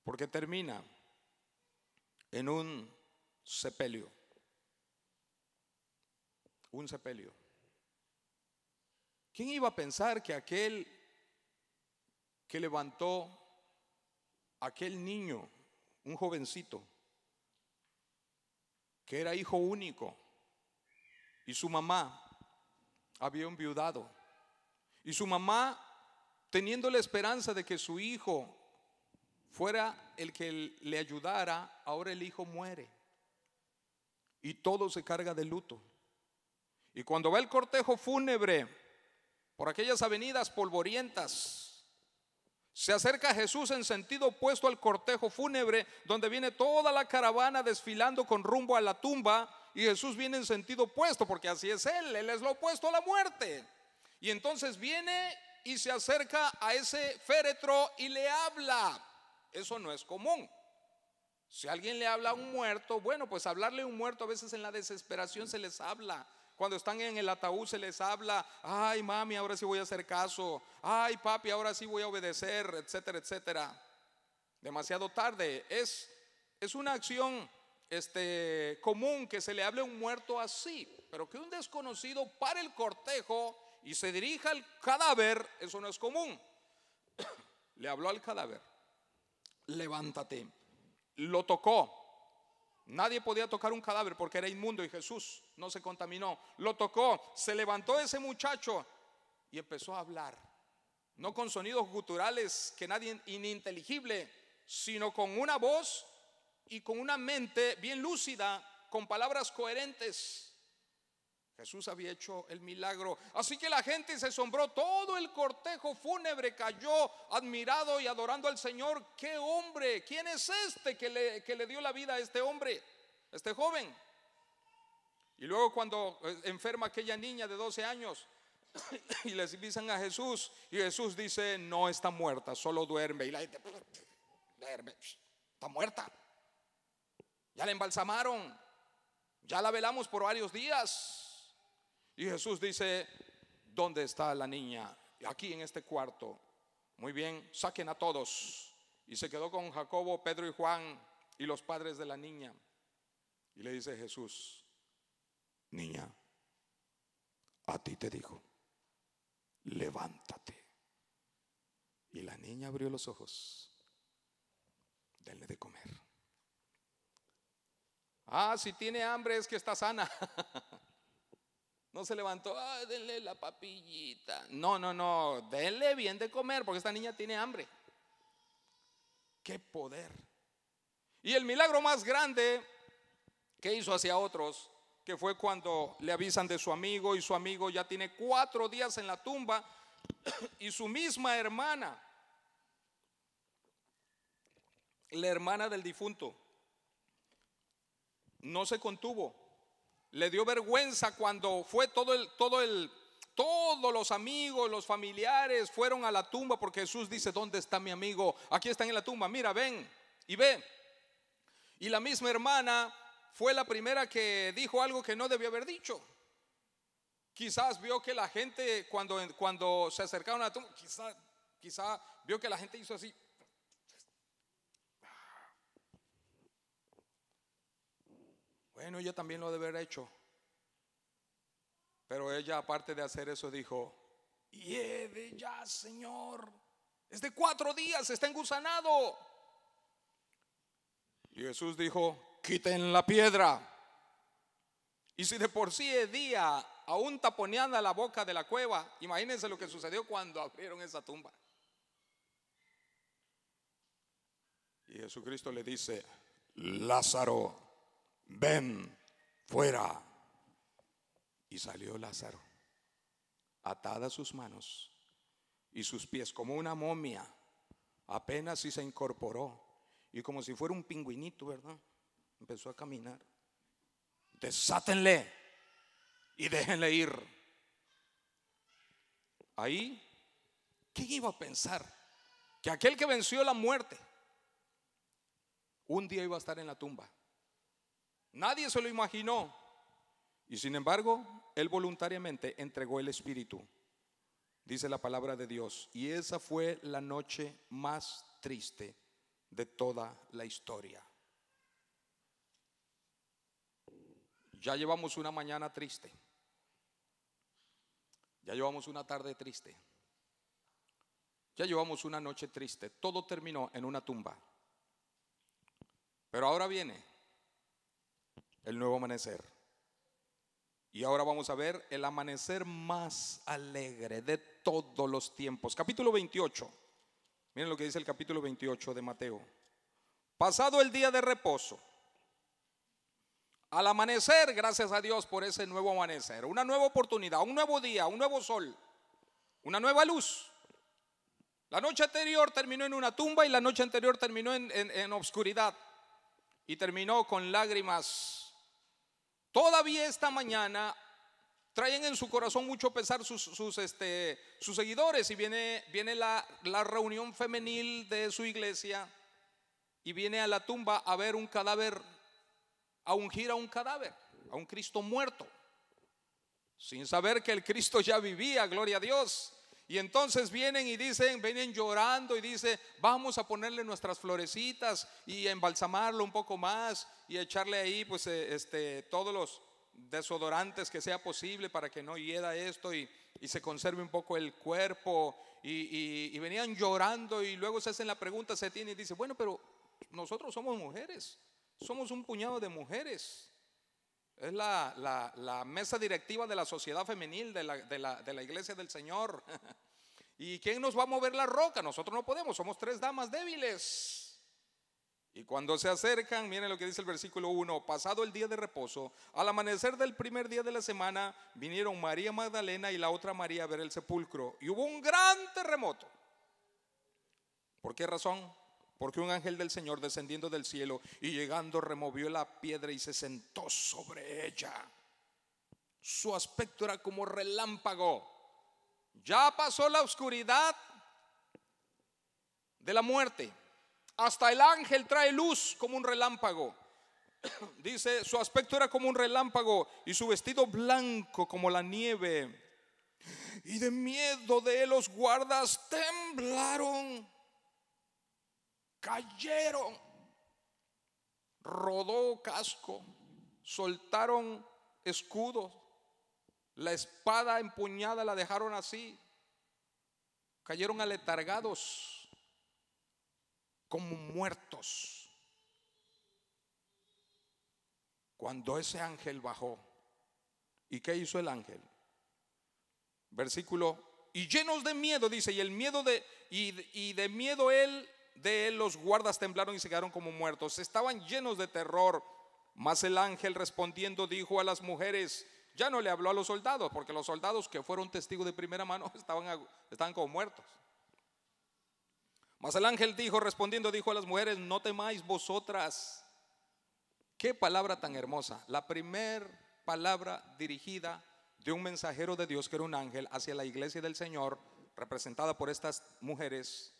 porque termina en un sepelio. Un sepelio. ¿Quién iba a pensar que aquel que levantó aquel niño, un jovencito, que era hijo único, y su mamá había enviudado, y su mamá, teniendo la esperanza de que su hijo fuera el que le ayudara, ahora el hijo muere y todo se carga de luto? Y cuando va el cortejo fúnebre por aquellas avenidas polvorientas, se acerca Jesús en sentido opuesto al cortejo fúnebre, donde viene toda la caravana desfilando con rumbo a la tumba, y Jesús viene en sentido opuesto, porque así es Él es lo opuesto a la muerte. Y entonces viene y se acerca a ese féretro y le habla. Eso no es común. Si alguien le habla a un muerto, bueno, pues hablarle a un muerto a veces en la desesperación se les habla. Cuando están en el ataúd se les habla: ay mami, ahora sí voy a hacer caso, ay papi, ahora sí voy a obedecer, etcétera, etcétera. Demasiado tarde. Es una acción común que se le hable a un muerto así, pero que un desconocido pare el cortejo y se dirija al cadáver, eso no es común. Le habló al cadáver: levántate. Lo tocó. Nadie podía tocar un cadáver porque era inmundo, y Jesús no se contaminó. Lo tocó, se levantó ese muchacho y empezó a hablar, no con sonidos guturales que nadie ininteligible, sino con una voz y con una mente bien lúcida, con palabras coherentes. Jesús había hecho el milagro, así que la gente se asombró. Todo el cortejo fúnebre cayó admirado y adorando al Señor. ¡Qué hombre! ¿Quién es este que le dio la vida a este hombre, este joven? Y luego cuando enferma aquella niña de 12 años y les avisan a Jesús, y Jesús dice: no está muerta, solo duerme. Y la gente: duerme, está muerta. Ya la embalsamaron, ya la velamos por varios días. Y Jesús dice: ¿dónde está la niña? Aquí en este cuarto. Muy bien, saquen a todos. Y se quedó con Jacobo, Pedro y Juan y los padres de la niña. Y le dice Jesús: niña, a ti te digo, levántate. Y la niña abrió los ojos. Denle de comer. Ah, si tiene hambre es que está sana. No se levantó: denle la papillita. No, denle bien de comer, porque esta niña tiene hambre. ¡Qué poder! Y el milagro más grande que hizo hacia otros, que fue cuando le avisan de su amigo, y su amigo ya tiene 4 días en la tumba, y su misma hermana, la hermana del difunto, no se contuvo. Le dio vergüenza cuando fue todos los amigos, los familiares fueron a la tumba, porque Jesús dice: ¿dónde está mi amigo? Aquí está en la tumba, mira, ven y ve. Y la misma hermana fue la primera que dijo algo que no debió haber dicho. Quizás vio que la gente cuando se acercaron a la tumba, quizá vio que la gente hizo así. Bueno, ella también lo debe haber hecho. Pero ella, aparte de hacer eso, dijo: lleve ya, Señor, es de 4 días, está engusanado. Y Jesús dijo: quiten la piedra. Y si de por sí día aún taponeada la boca de la cueva, imagínense lo que sucedió cuando abrieron esa tumba. Y Jesucristo le dice: Lázaro, ven fuera. Y salió Lázaro, atadas sus manos y sus pies, como una momia, apenas si se incorporó, y como si fuera un pingüinito, ¿verdad? Empezó a caminar. Desátenle y déjenle ir. Ahí, ¿quién iba a pensar que aquel que venció la muerte un día iba a estar en la tumba? Nadie se lo imaginó. Y sin embargo, él voluntariamente entregó el espíritu, dice la palabra de Dios. Y esa fue la noche más triste de toda la historia. Ya llevamos una mañana triste, ya llevamos una tarde triste, ya llevamos una noche triste. Todo terminó en una tumba. Pero ahora viene el nuevo amanecer. Y ahora vamos a ver el amanecer más alegre de todos los tiempos. Capítulo 28. Miren lo que dice el capítulo 28 de Mateo. Pasado el día de reposo, al amanecer, gracias a Dios por ese nuevo amanecer, una nueva oportunidad, un nuevo día, un nuevo sol, una nueva luz. La noche anterior terminó en una tumba, y la noche anterior terminó en obscuridad, y terminó con lágrimas. Todavía esta mañana traen en su corazón mucho pesar sus seguidores, y viene la reunión femenil de su iglesia, y viene a la tumba a ver un cadáver, a ungir a un cadáver, a un Cristo muerto, sin saber que el Cristo ya vivía, gloria a Dios. Y entonces vienen llorando, y dice: vamos a ponerle nuestras florecitas y embalsamarlo un poco más, y echarle ahí pues todos los desodorantes que sea posible para que no hieda esto, y se conserve un poco el cuerpo. Y venían llorando, y luego se hacen la pregunta, se tiene y dice: bueno, pero nosotros somos mujeres, somos un puñado de mujeres. Es la mesa directiva de la sociedad femenil de la iglesia del Señor. ¿Y quién nos va a mover la roca? Nosotros no podemos, somos 3 damas débiles. Y Cuando se acercan, miren lo que dice el versículo 1: pasado el día de reposo, al amanecer del primer día de la semana, vinieron María Magdalena y la otra María a ver el sepulcro, y hubo un gran terremoto. ¿Por qué razón? Porque un ángel del Señor, descendiendo del cielo y llegando, removió la piedra y se sentó sobre ella. Su aspecto era como relámpago. Ya pasó la oscuridad de la muerte. Hasta el ángel trae luz como un relámpago. Dice, su aspecto era como un relámpago y su vestido blanco como la nieve. Y de miedo de él los guardas temblaron, cayeron. Rodó casco, soltaron escudos, la espada empuñada la dejaron así, cayeron aletargados como muertos. Cuando ese ángel bajó, ¿y qué hizo el ángel? Versículo, y llenos de miedo, dice, y el miedo de miedo él de él los guardas temblaron y se quedaron como muertos. Estaban llenos de terror. Mas el ángel respondiendo dijo a las mujeres, ya no le habló a los soldados, porque los soldados que fueron testigos de primera mano estaban como muertos. Mas el ángel respondiendo dijo a las mujeres, no temáis vosotras. Qué palabra tan hermosa. La primer palabra dirigida de un mensajero de Dios, que era un ángel, hacia la iglesia del Señor, representada por estas mujeres.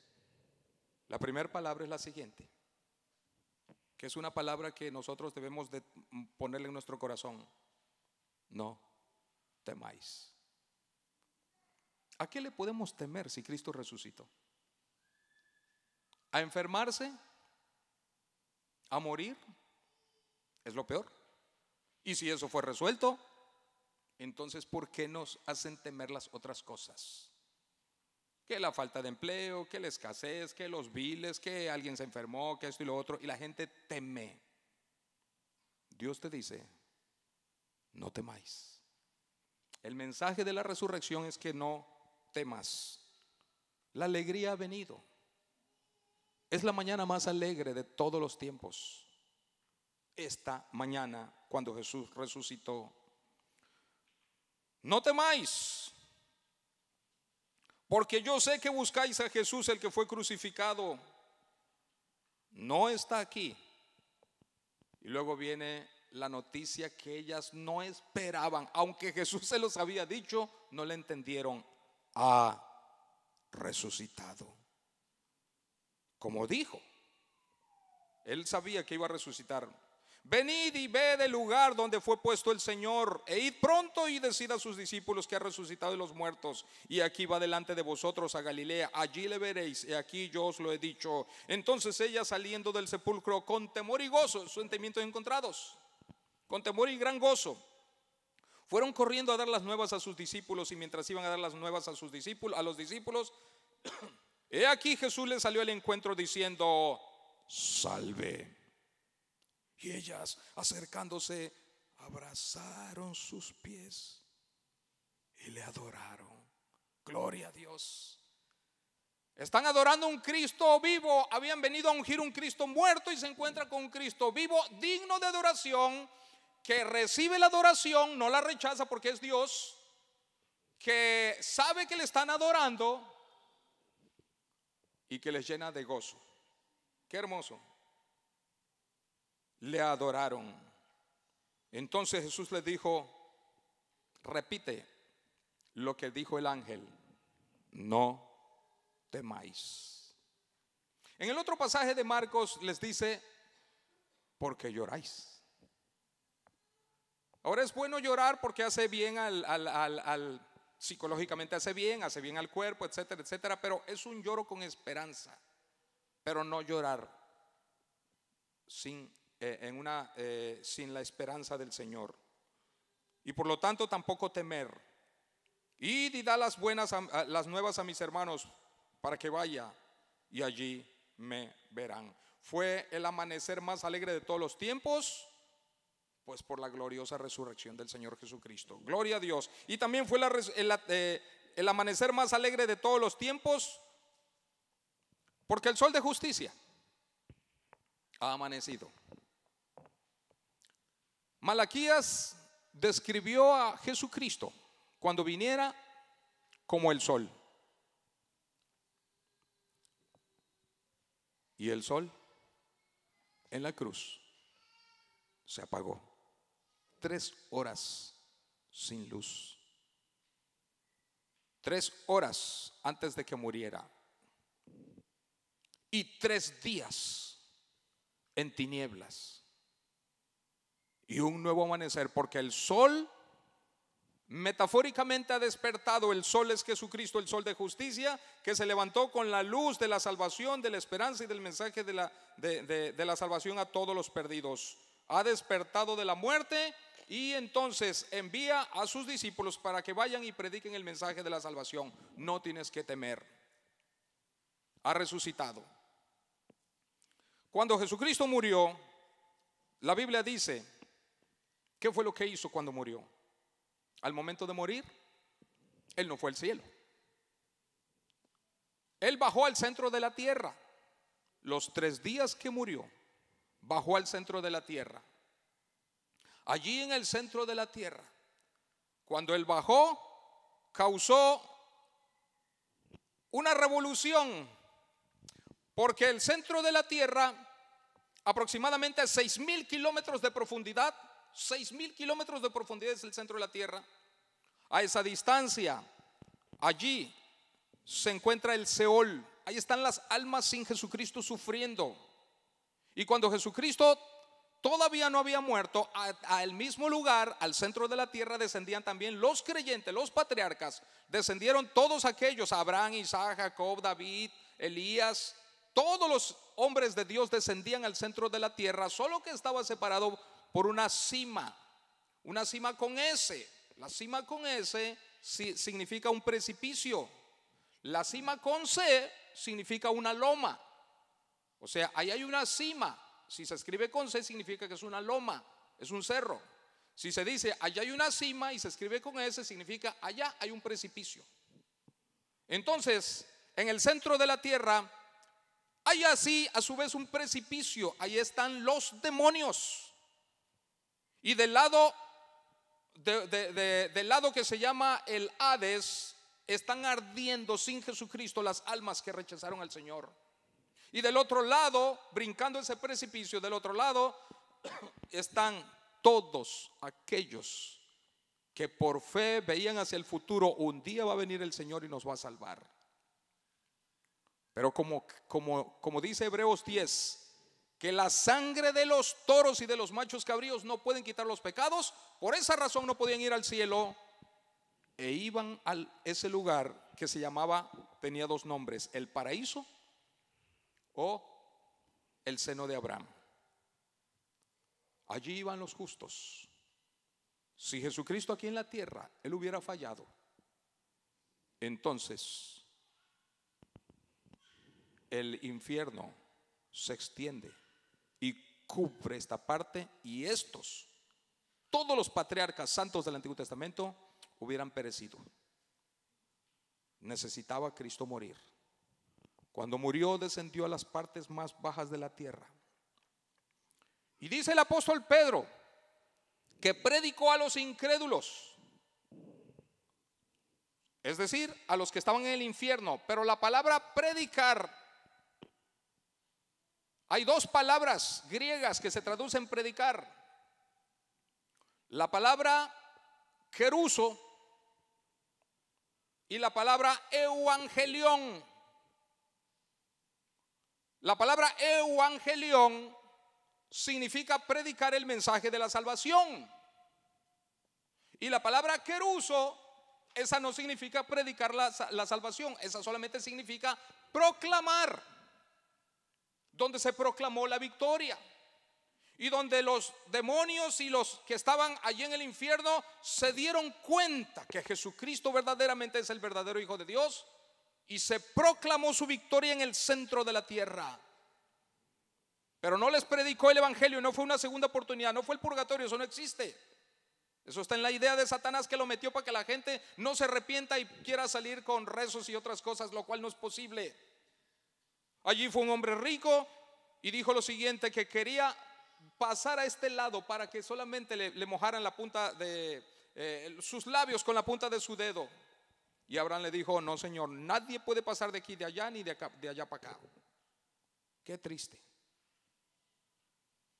La primera palabra es la siguiente, que es una palabra que nosotros debemos de ponerle en nuestro corazón: no temáis. ¿A qué le podemos temer si Cristo resucitó? ¿A enfermarse? ¿A morir? Es lo peor. Y si eso fue resuelto, entonces ¿por qué nos hacen temer las otras cosas? Que la falta de empleo, que la escasez, que los biles, que alguien se enfermó, que esto y lo otro, y la gente teme. Dios te dice, no temáis. El mensaje de la resurrección es que no temas. La alegría ha venido. Es la mañana más alegre de todos los tiempos. Esta mañana, cuando Jesús resucitó. No temáis, porque yo sé que buscáis a Jesús, el que fue crucificado. No está aquí. Y luego viene la noticia que ellas no esperaban. Aunque Jesús se los había dicho, no le entendieron. Ha resucitado. Como dijo, él sabía que iba a resucitar. Venid y ved el lugar donde fue puesto el Señor, e id pronto y decid a sus discípulos que ha resucitado de los muertos, y aquí va delante de vosotros a Galilea, allí le veréis, y aquí yo os lo he dicho. Entonces ellas, saliendo del sepulcro con temor y gozo, sentimientos encontrados, con temor y gran gozo, fueron corriendo a dar las nuevas a sus discípulos. Y mientras iban a dar las nuevas a los discípulos, he aquí Jesús les salió al encuentro diciendo, salve. Y ellas, acercándose, abrazaron sus pies y le adoraron. Gloria a Dios. Están adorando a un Cristo vivo. Habían venido a ungir un Cristo muerto y se encuentran con un Cristo vivo, digno de adoración, que recibe la adoración, no la rechaza porque es Dios, que sabe que le están adorando y que les llena de gozo. Qué hermoso. Le adoraron. Entonces Jesús les dijo, repite lo que dijo el ángel, no temáis. En el otro pasaje de Marcos les dice, ¿por qué lloráis? Ahora, es bueno llorar porque hace bien psicológicamente hace bien al cuerpo, etcétera, etcétera, pero es un lloro con esperanza, pero no llorar sin la esperanza del Señor. Y por lo tanto tampoco temer. Id y da las nuevas a mis hermanos, para que vaya y allí me verán. Fue el amanecer más alegre de todos los tiempos, pues por la gloriosa resurrección del Señor Jesucristo. Gloria a Dios. Y también fue el amanecer más alegre de todos los tiempos, porque el sol de justicia ha amanecido. Malaquías describió a Jesucristo cuando viniera como el sol. Y el sol en la cruz se apagó. 3 horas sin luz. 3 horas antes de que muriera. Y 3 días en tinieblas. Y un nuevo amanecer, porque el sol metafóricamente ha despertado. El sol es Jesucristo, el sol de justicia, que se levantó con la luz de la salvación, de la esperanza y del mensaje de la salvación a todos los perdidos. Ha despertado de la muerte y entonces envía a sus discípulos para que vayan y prediquen el mensaje de la salvación. No tienes que temer. Ha resucitado. Cuando Jesucristo murió, la Biblia dice, ¿qué fue lo que hizo cuando murió? Al momento de morir, Él no fue al cielo. Él bajó al centro de la tierra. Los 3 días que murió, bajó al centro de la tierra. Allí en el centro de la tierra, cuando Él bajó, causó una revolución, porque el centro de la tierra, aproximadamente 6,000 kilómetros de profundidad, 6,000 kilómetros de profundidad es el centro de la tierra. A esa distancia, allí se encuentra el Seol. Ahí están las almas sin Jesucristo sufriendo. Y cuando Jesucristo todavía no había muerto, al mismo lugar, al centro de la tierra, descendían también los creyentes, los patriarcas. Descendieron todos aquellos: Abraham, Isaac, Jacob, David, Elías. Todos los hombres de Dios descendían al centro de la tierra, solo que estaba separado por una cima con S. La cima con S significa un precipicio. La cima con C significa una loma. O sea, ahí hay una cima. Si se escribe con C significa que es una loma, es un cerro. Si se dice allá hay una cima y se escribe con S, significa allá hay un precipicio. Entonces, en el centro de la tierra hay así a su vez un precipicio. Ahí están los demonios. Y del lado que se llama el Hades, están ardiendo sin Jesucristo las almas que rechazaron al Señor. Y del otro lado, brincando ese precipicio, del otro lado están todos aquellos que por fe veían hacia el futuro: un día va a venir el Señor y nos va a salvar. Pero como dice Hebreos 10, que la sangre de los toros y de los machos cabríos no pueden quitar los pecados, por esa razón no podían ir al cielo, e iban a ese lugar que se llamaba, tenía 2 nombres: el paraíso o el seno de Abraham. Allí iban los justos. Si Jesucristo aquí en la tierra, Él hubiera fallado, entonces el infierno se extiende y cubre esta parte, y todos los patriarcas santos del Antiguo Testamento hubieran perecido. Necesitaba Cristo morir. Cuando murió, descendió a las partes más bajas de la tierra. Y dice el apóstol Pedro que predicó a los incrédulos, es decir, a los que estaban en el infierno. Pero la palabra predicar, hay 2 palabras griegas que se traducen predicar. La palabra keruso y la palabra evangelión. La palabra evangelión significa predicar el mensaje de la salvación. Y la palabra keruso, esa no significa predicar la salvación, esa solamente significa proclamar. Donde se proclamó la victoria y donde los demonios y los que estaban allí en el infierno se dieron cuenta que Jesucristo verdaderamente es el verdadero Hijo de Dios, y se proclamó su victoria en el centro de la tierra. Pero no les predicó el evangelio, no fue una segunda oportunidad, no fue el purgatorio, eso no existe. Eso está en la idea de Satanás, que lo metió para que la gente no se arrepienta y quiera salir con rezos y otras cosas, lo cual no es posible. Allí fue un hombre rico y dijo lo siguiente, que quería pasar a este lado para que solamente le mojaran la punta de sus labios con la punta de su dedo. Y Abraham le dijo, no, Señor, nadie puede pasar de aquí, de allá, ni de allá para acá. Qué triste.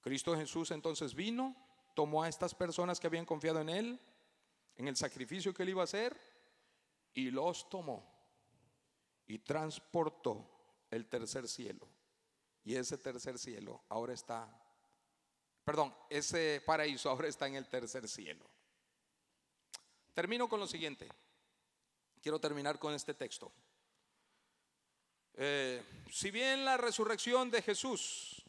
Cristo Jesús entonces vino, tomó a estas personas que habían confiado en Él, en el sacrificio que Él iba a hacer, y los tomó y transportó el tercer cielo. Y ese tercer cielo ahora está, perdón, ese paraíso ahora está en el tercer cielo. Termino con lo siguiente. Quiero terminar con este texto. Si bien la resurrección de Jesús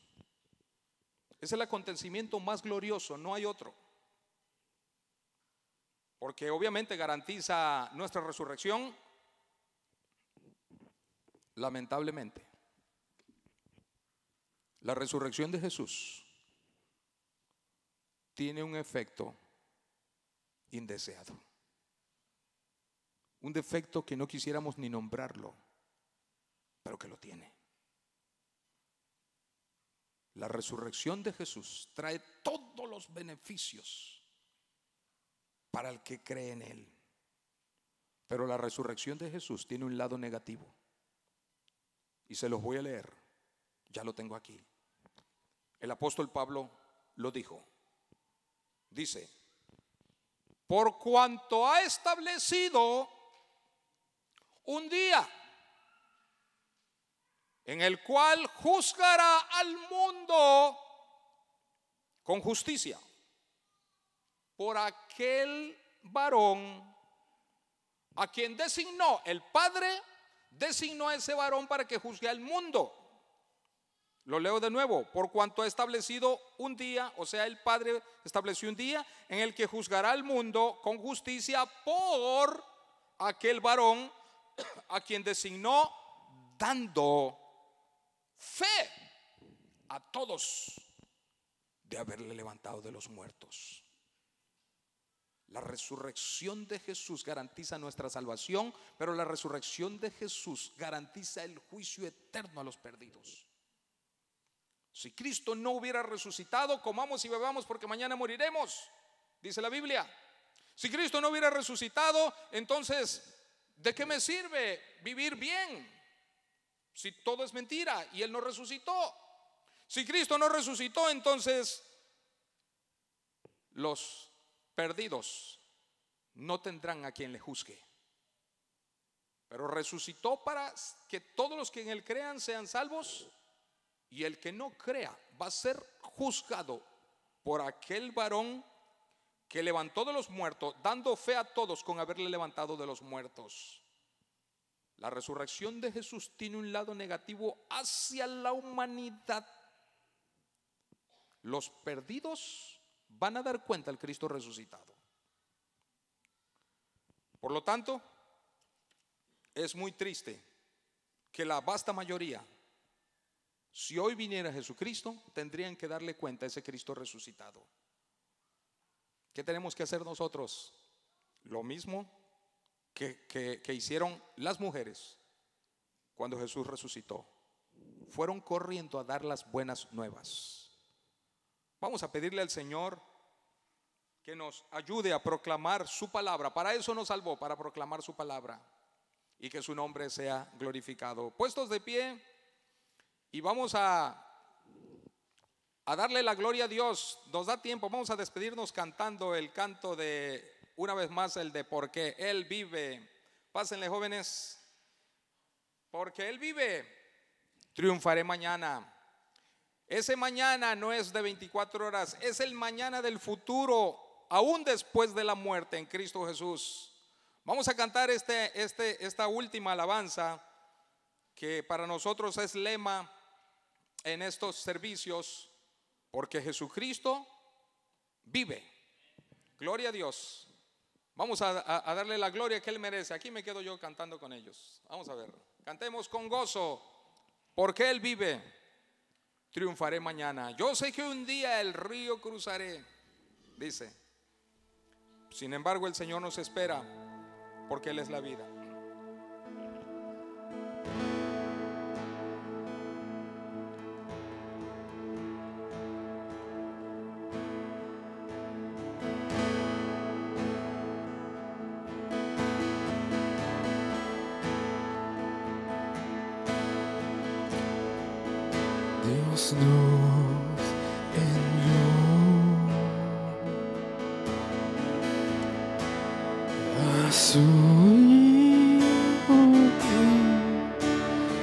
es el acontecimiento más glorioso, no hay otro, porque obviamente garantiza nuestra resurrección, lamentablemente la resurrección de Jesús tiene un efecto indeseado, un defecto que no quisiéramos ni nombrarlo, pero que lo tiene. La resurrección de Jesús trae todos los beneficios para el que cree en Él, pero la resurrección de Jesús tiene un lado negativo, y se los voy a leer. Ya lo tengo aquí. El apóstol Pablo lo dijo. Dice: por cuanto ha establecido un día en el cual juzgará al mundo con justicia por aquel varón a quien designó. El Padre designó a ese varón para que juzgue al mundo. Lo leo de nuevo. Por cuanto ha establecido un día, o sea, el Padre estableció un día en el que juzgará al mundo con justicia por aquel varón a quien designó, dando fe a todos de haberle levantado de los muertos. La resurrección de Jesús garantiza nuestra salvación, pero la resurrección de Jesús garantiza el juicio eterno a los perdidos. Si Cristo no hubiera resucitado, comamos y bebamos porque mañana moriremos, dice la Biblia. Si Cristo no hubiera resucitado, entonces, ¿de qué me sirve vivir bien si todo es mentira y Él no resucitó? Si Cristo no resucitó, entonces los perdidos no tendrán a quien le juzgue. Pero resucitó para que todos los que en Él crean sean salvos, y el que no crea va a ser juzgado por aquel varón que levantó de los muertos, dando fe a todos con haberle levantado de los muertos. La resurrección de Jesús tiene un lado negativo hacia la humanidad. Los perdidos van a dar cuenta al Cristo resucitado. Por lo tanto, es muy triste que la vasta mayoría, si hoy viniera Jesucristo, tendrían que darle cuenta a ese Cristo resucitado. ¿Qué tenemos que hacer nosotros? Lo mismo que hicieron las mujeres cuando Jesús resucitó. Fueron corriendo a dar las buenas nuevas. Vamos a pedirle al Señor que nos ayude a proclamar su palabra. Para eso nos salvó, para proclamar su palabra, y que su nombre sea glorificado. Puestos de pie, y vamos a darle la gloria a Dios. Nos da tiempo, vamos a despedirnos cantando el canto de, una vez más, el de porque Él vive. Pásenle, jóvenes. Porque Él vive, triunfaré mañana. Ese mañana no es de 24 horas, es el mañana del futuro, aún después de la muerte en Cristo Jesús. Vamos a cantar esta última alabanza, que para nosotros es lema en estos servicios, porque Jesucristo vive. Gloria a Dios. Vamos a darle la gloria que Él merece. Aquí me quedo yo cantando con ellos. Vamos a ver. Cantemos con gozo. Porque Él vive, triunfaré mañana. Yo sé que un día el río cruzaré, dice. Sin embargo, el Señor nos espera, porque Él es la vida.
luz en luz, a su Hijo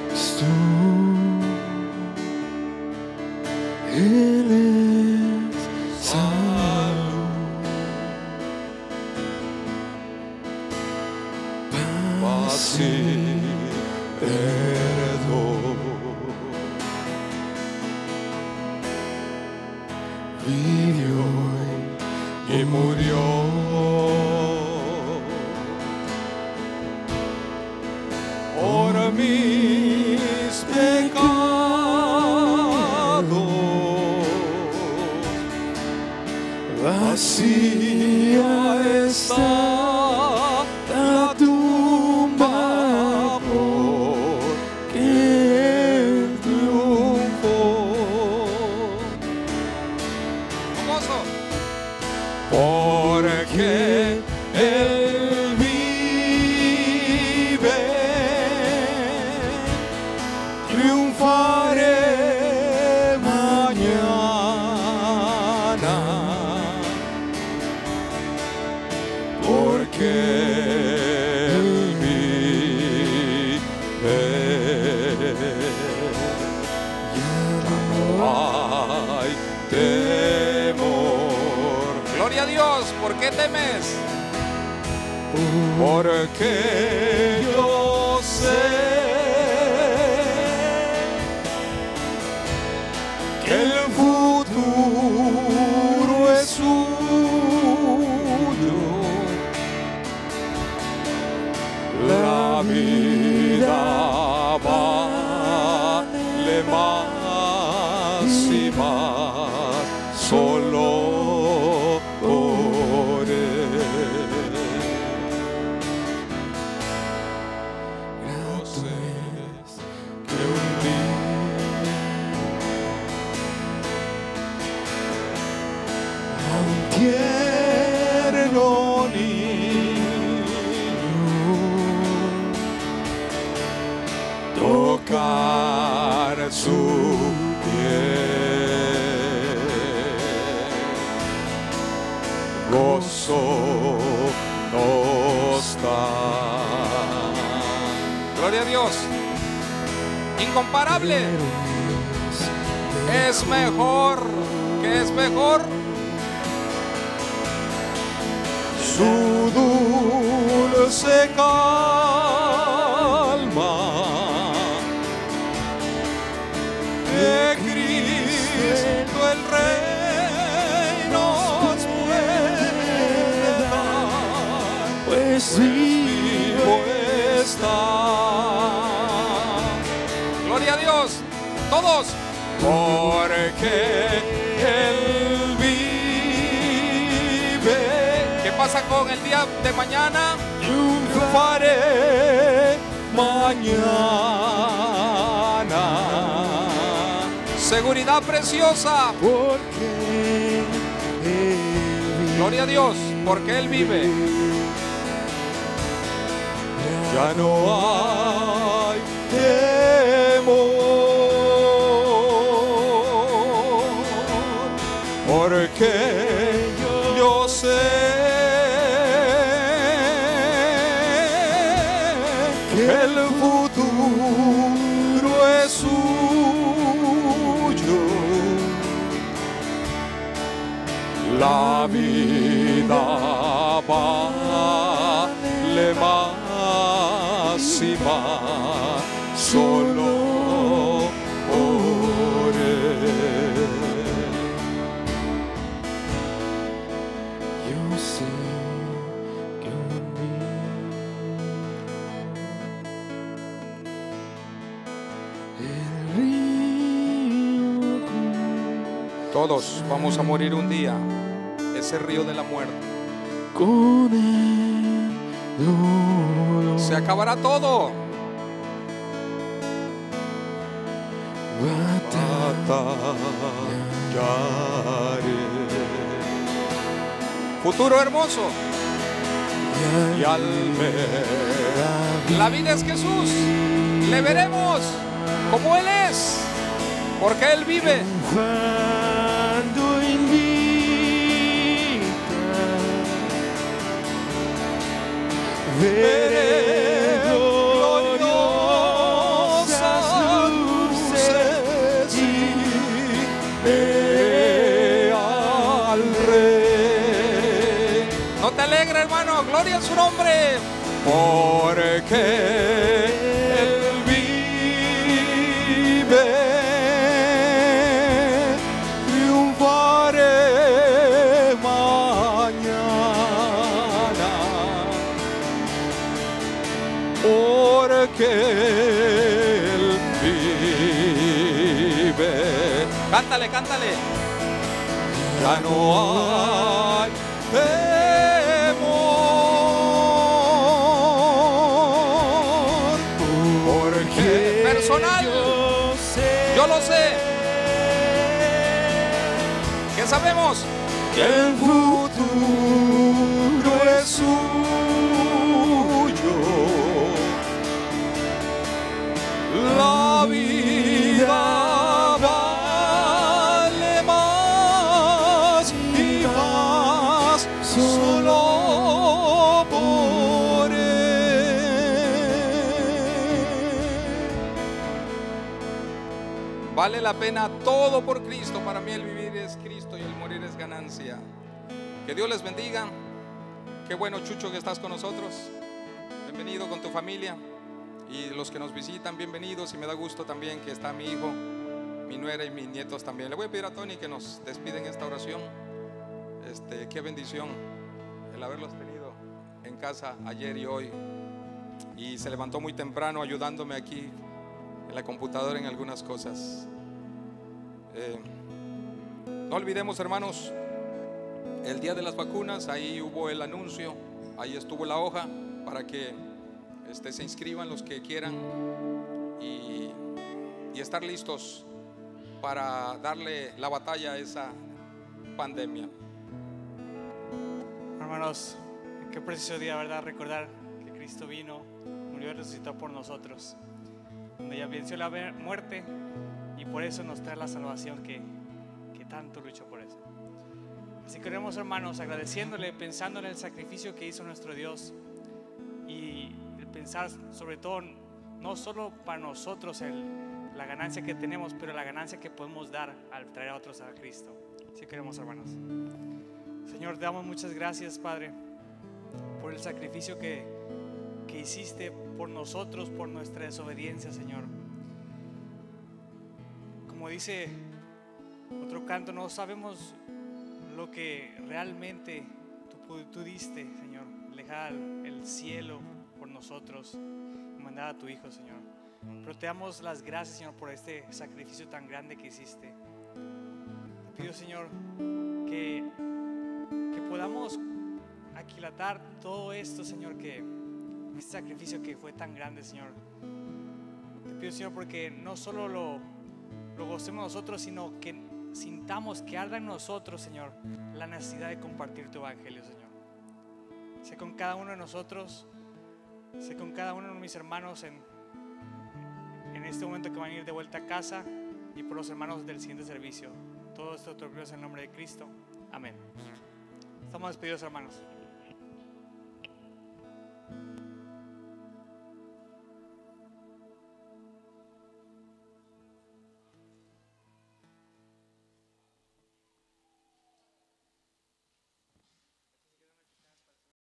Cristo. Él es salud, paz y perdón. Vivió y murió por mis pecados. Vacía está la tumba porque Él triunfó. Porque Él vive, triunfaré mañana. Porque Él vive, ya no hay temor.
Gloria a Dios. ¿Por qué temes?
Porque yo sé que el futuro es suyo. La vida vale más y más solo por Él. Grato es que un día a un tierno niño tocar su piel, gozo nos da.
Gloria a Dios. Incomparable. Es mejor. ¿Qué es mejor?
Su dulce calma de Cristo el Rey nos puede dar, pues vivo está.
Gloria a Dios. Todos.
Porque Él vive,
¿Qué pasa con el día de mañana?
triunfaré mañana.
Seguridad preciosa.
Porque Él vive.
Gloria a Dios. Porque Él vive.
Ya no hay temor. Porque yo sé que el futuro es suyo. La vida vale más y más solo por Él. Yo sé que un día el río
Todos vamos a morir un día. Ese río de la muerte.
con el dolor
Se acabará todo.
batallaré.
Futuro hermoso.
Y al ver
La vida es Jesús. Le veremos como Él es. porque Él vive.
Triunfando en vida, veré gloriosas luces y veré al Rey.
No te alegres, hermano, gloria a su nombre.
Porque Él vive, triunfaré mañana. Porque Él vive.
Cántale, cántale.
Ya no hay temor, porque
Personal, yo lo sé. ¿Qué sabemos?
que el futuro es suyo. La vida vale más y más solo por Él.
Vale la pena todo por Cristo. Para mí el vivir es Cristo y el morir es ganancia. Que Dios les bendiga. Qué bueno, Chucho, que estás con nosotros. Bienvenido con tu familia. Y los que nos visitan, bienvenidos. Y me da gusto también que está mi hijo, mi nuera y mis nietos también. Le voy a pedir a Tony que nos despide en esta oración. Qué bendición el haberlos tenido en casa ayer y hoy. Y se levantó muy temprano ayudándome aquí en la computadora en algunas cosas. No olvidemos, hermanos, el día de las vacunas. Ahí hubo el anuncio, ahí estuvo la hoja para que se inscriban los que quieran y estar listos para darle la batalla a esa pandemia.
Hermanos, qué precioso día, ¿verdad? Recordar que Cristo vino, murió y resucitó por nosotros, donde ya venció la muerte y por eso nos trae la salvación que tanto luchó por eso. Así que oremos, hermanos, agradeciéndole, pensando en el sacrificio que hizo nuestro Dios y el pensar sobre todo no solo para nosotros la ganancia que tenemos, pero la ganancia que podemos dar al traer a otros a Cristo. Así que oremos, hermanos. Señor, te damos muchas gracias, Padre, por el sacrificio que hiciste por nosotros, por nuestra desobediencia, Señor. Como dice otro canto, no sabemos lo que realmente tú diste, Señor, dejar el cielo por nosotros y mandar a tu Hijo, Señor. Pero te damos las gracias, Señor, por este sacrificio tan grande que hiciste. Te pido, Señor, que podamos aquilatar todo esto, Señor, este sacrificio que fue tan grande, Señor. Te pido, Señor, porque no solo lo gocemos nosotros, sino que sintamos que arda en nosotros, Señor, la necesidad de compartir tu evangelio, Señor. Sé con cada uno de nosotros, sé con cada uno de mis hermanos en este momento que van a ir de vuelta a casa, y por los hermanos del siguiente servicio. Todo esto te lo pido en el nombre de Cristo. Amén. Estamos despedidos, hermanos.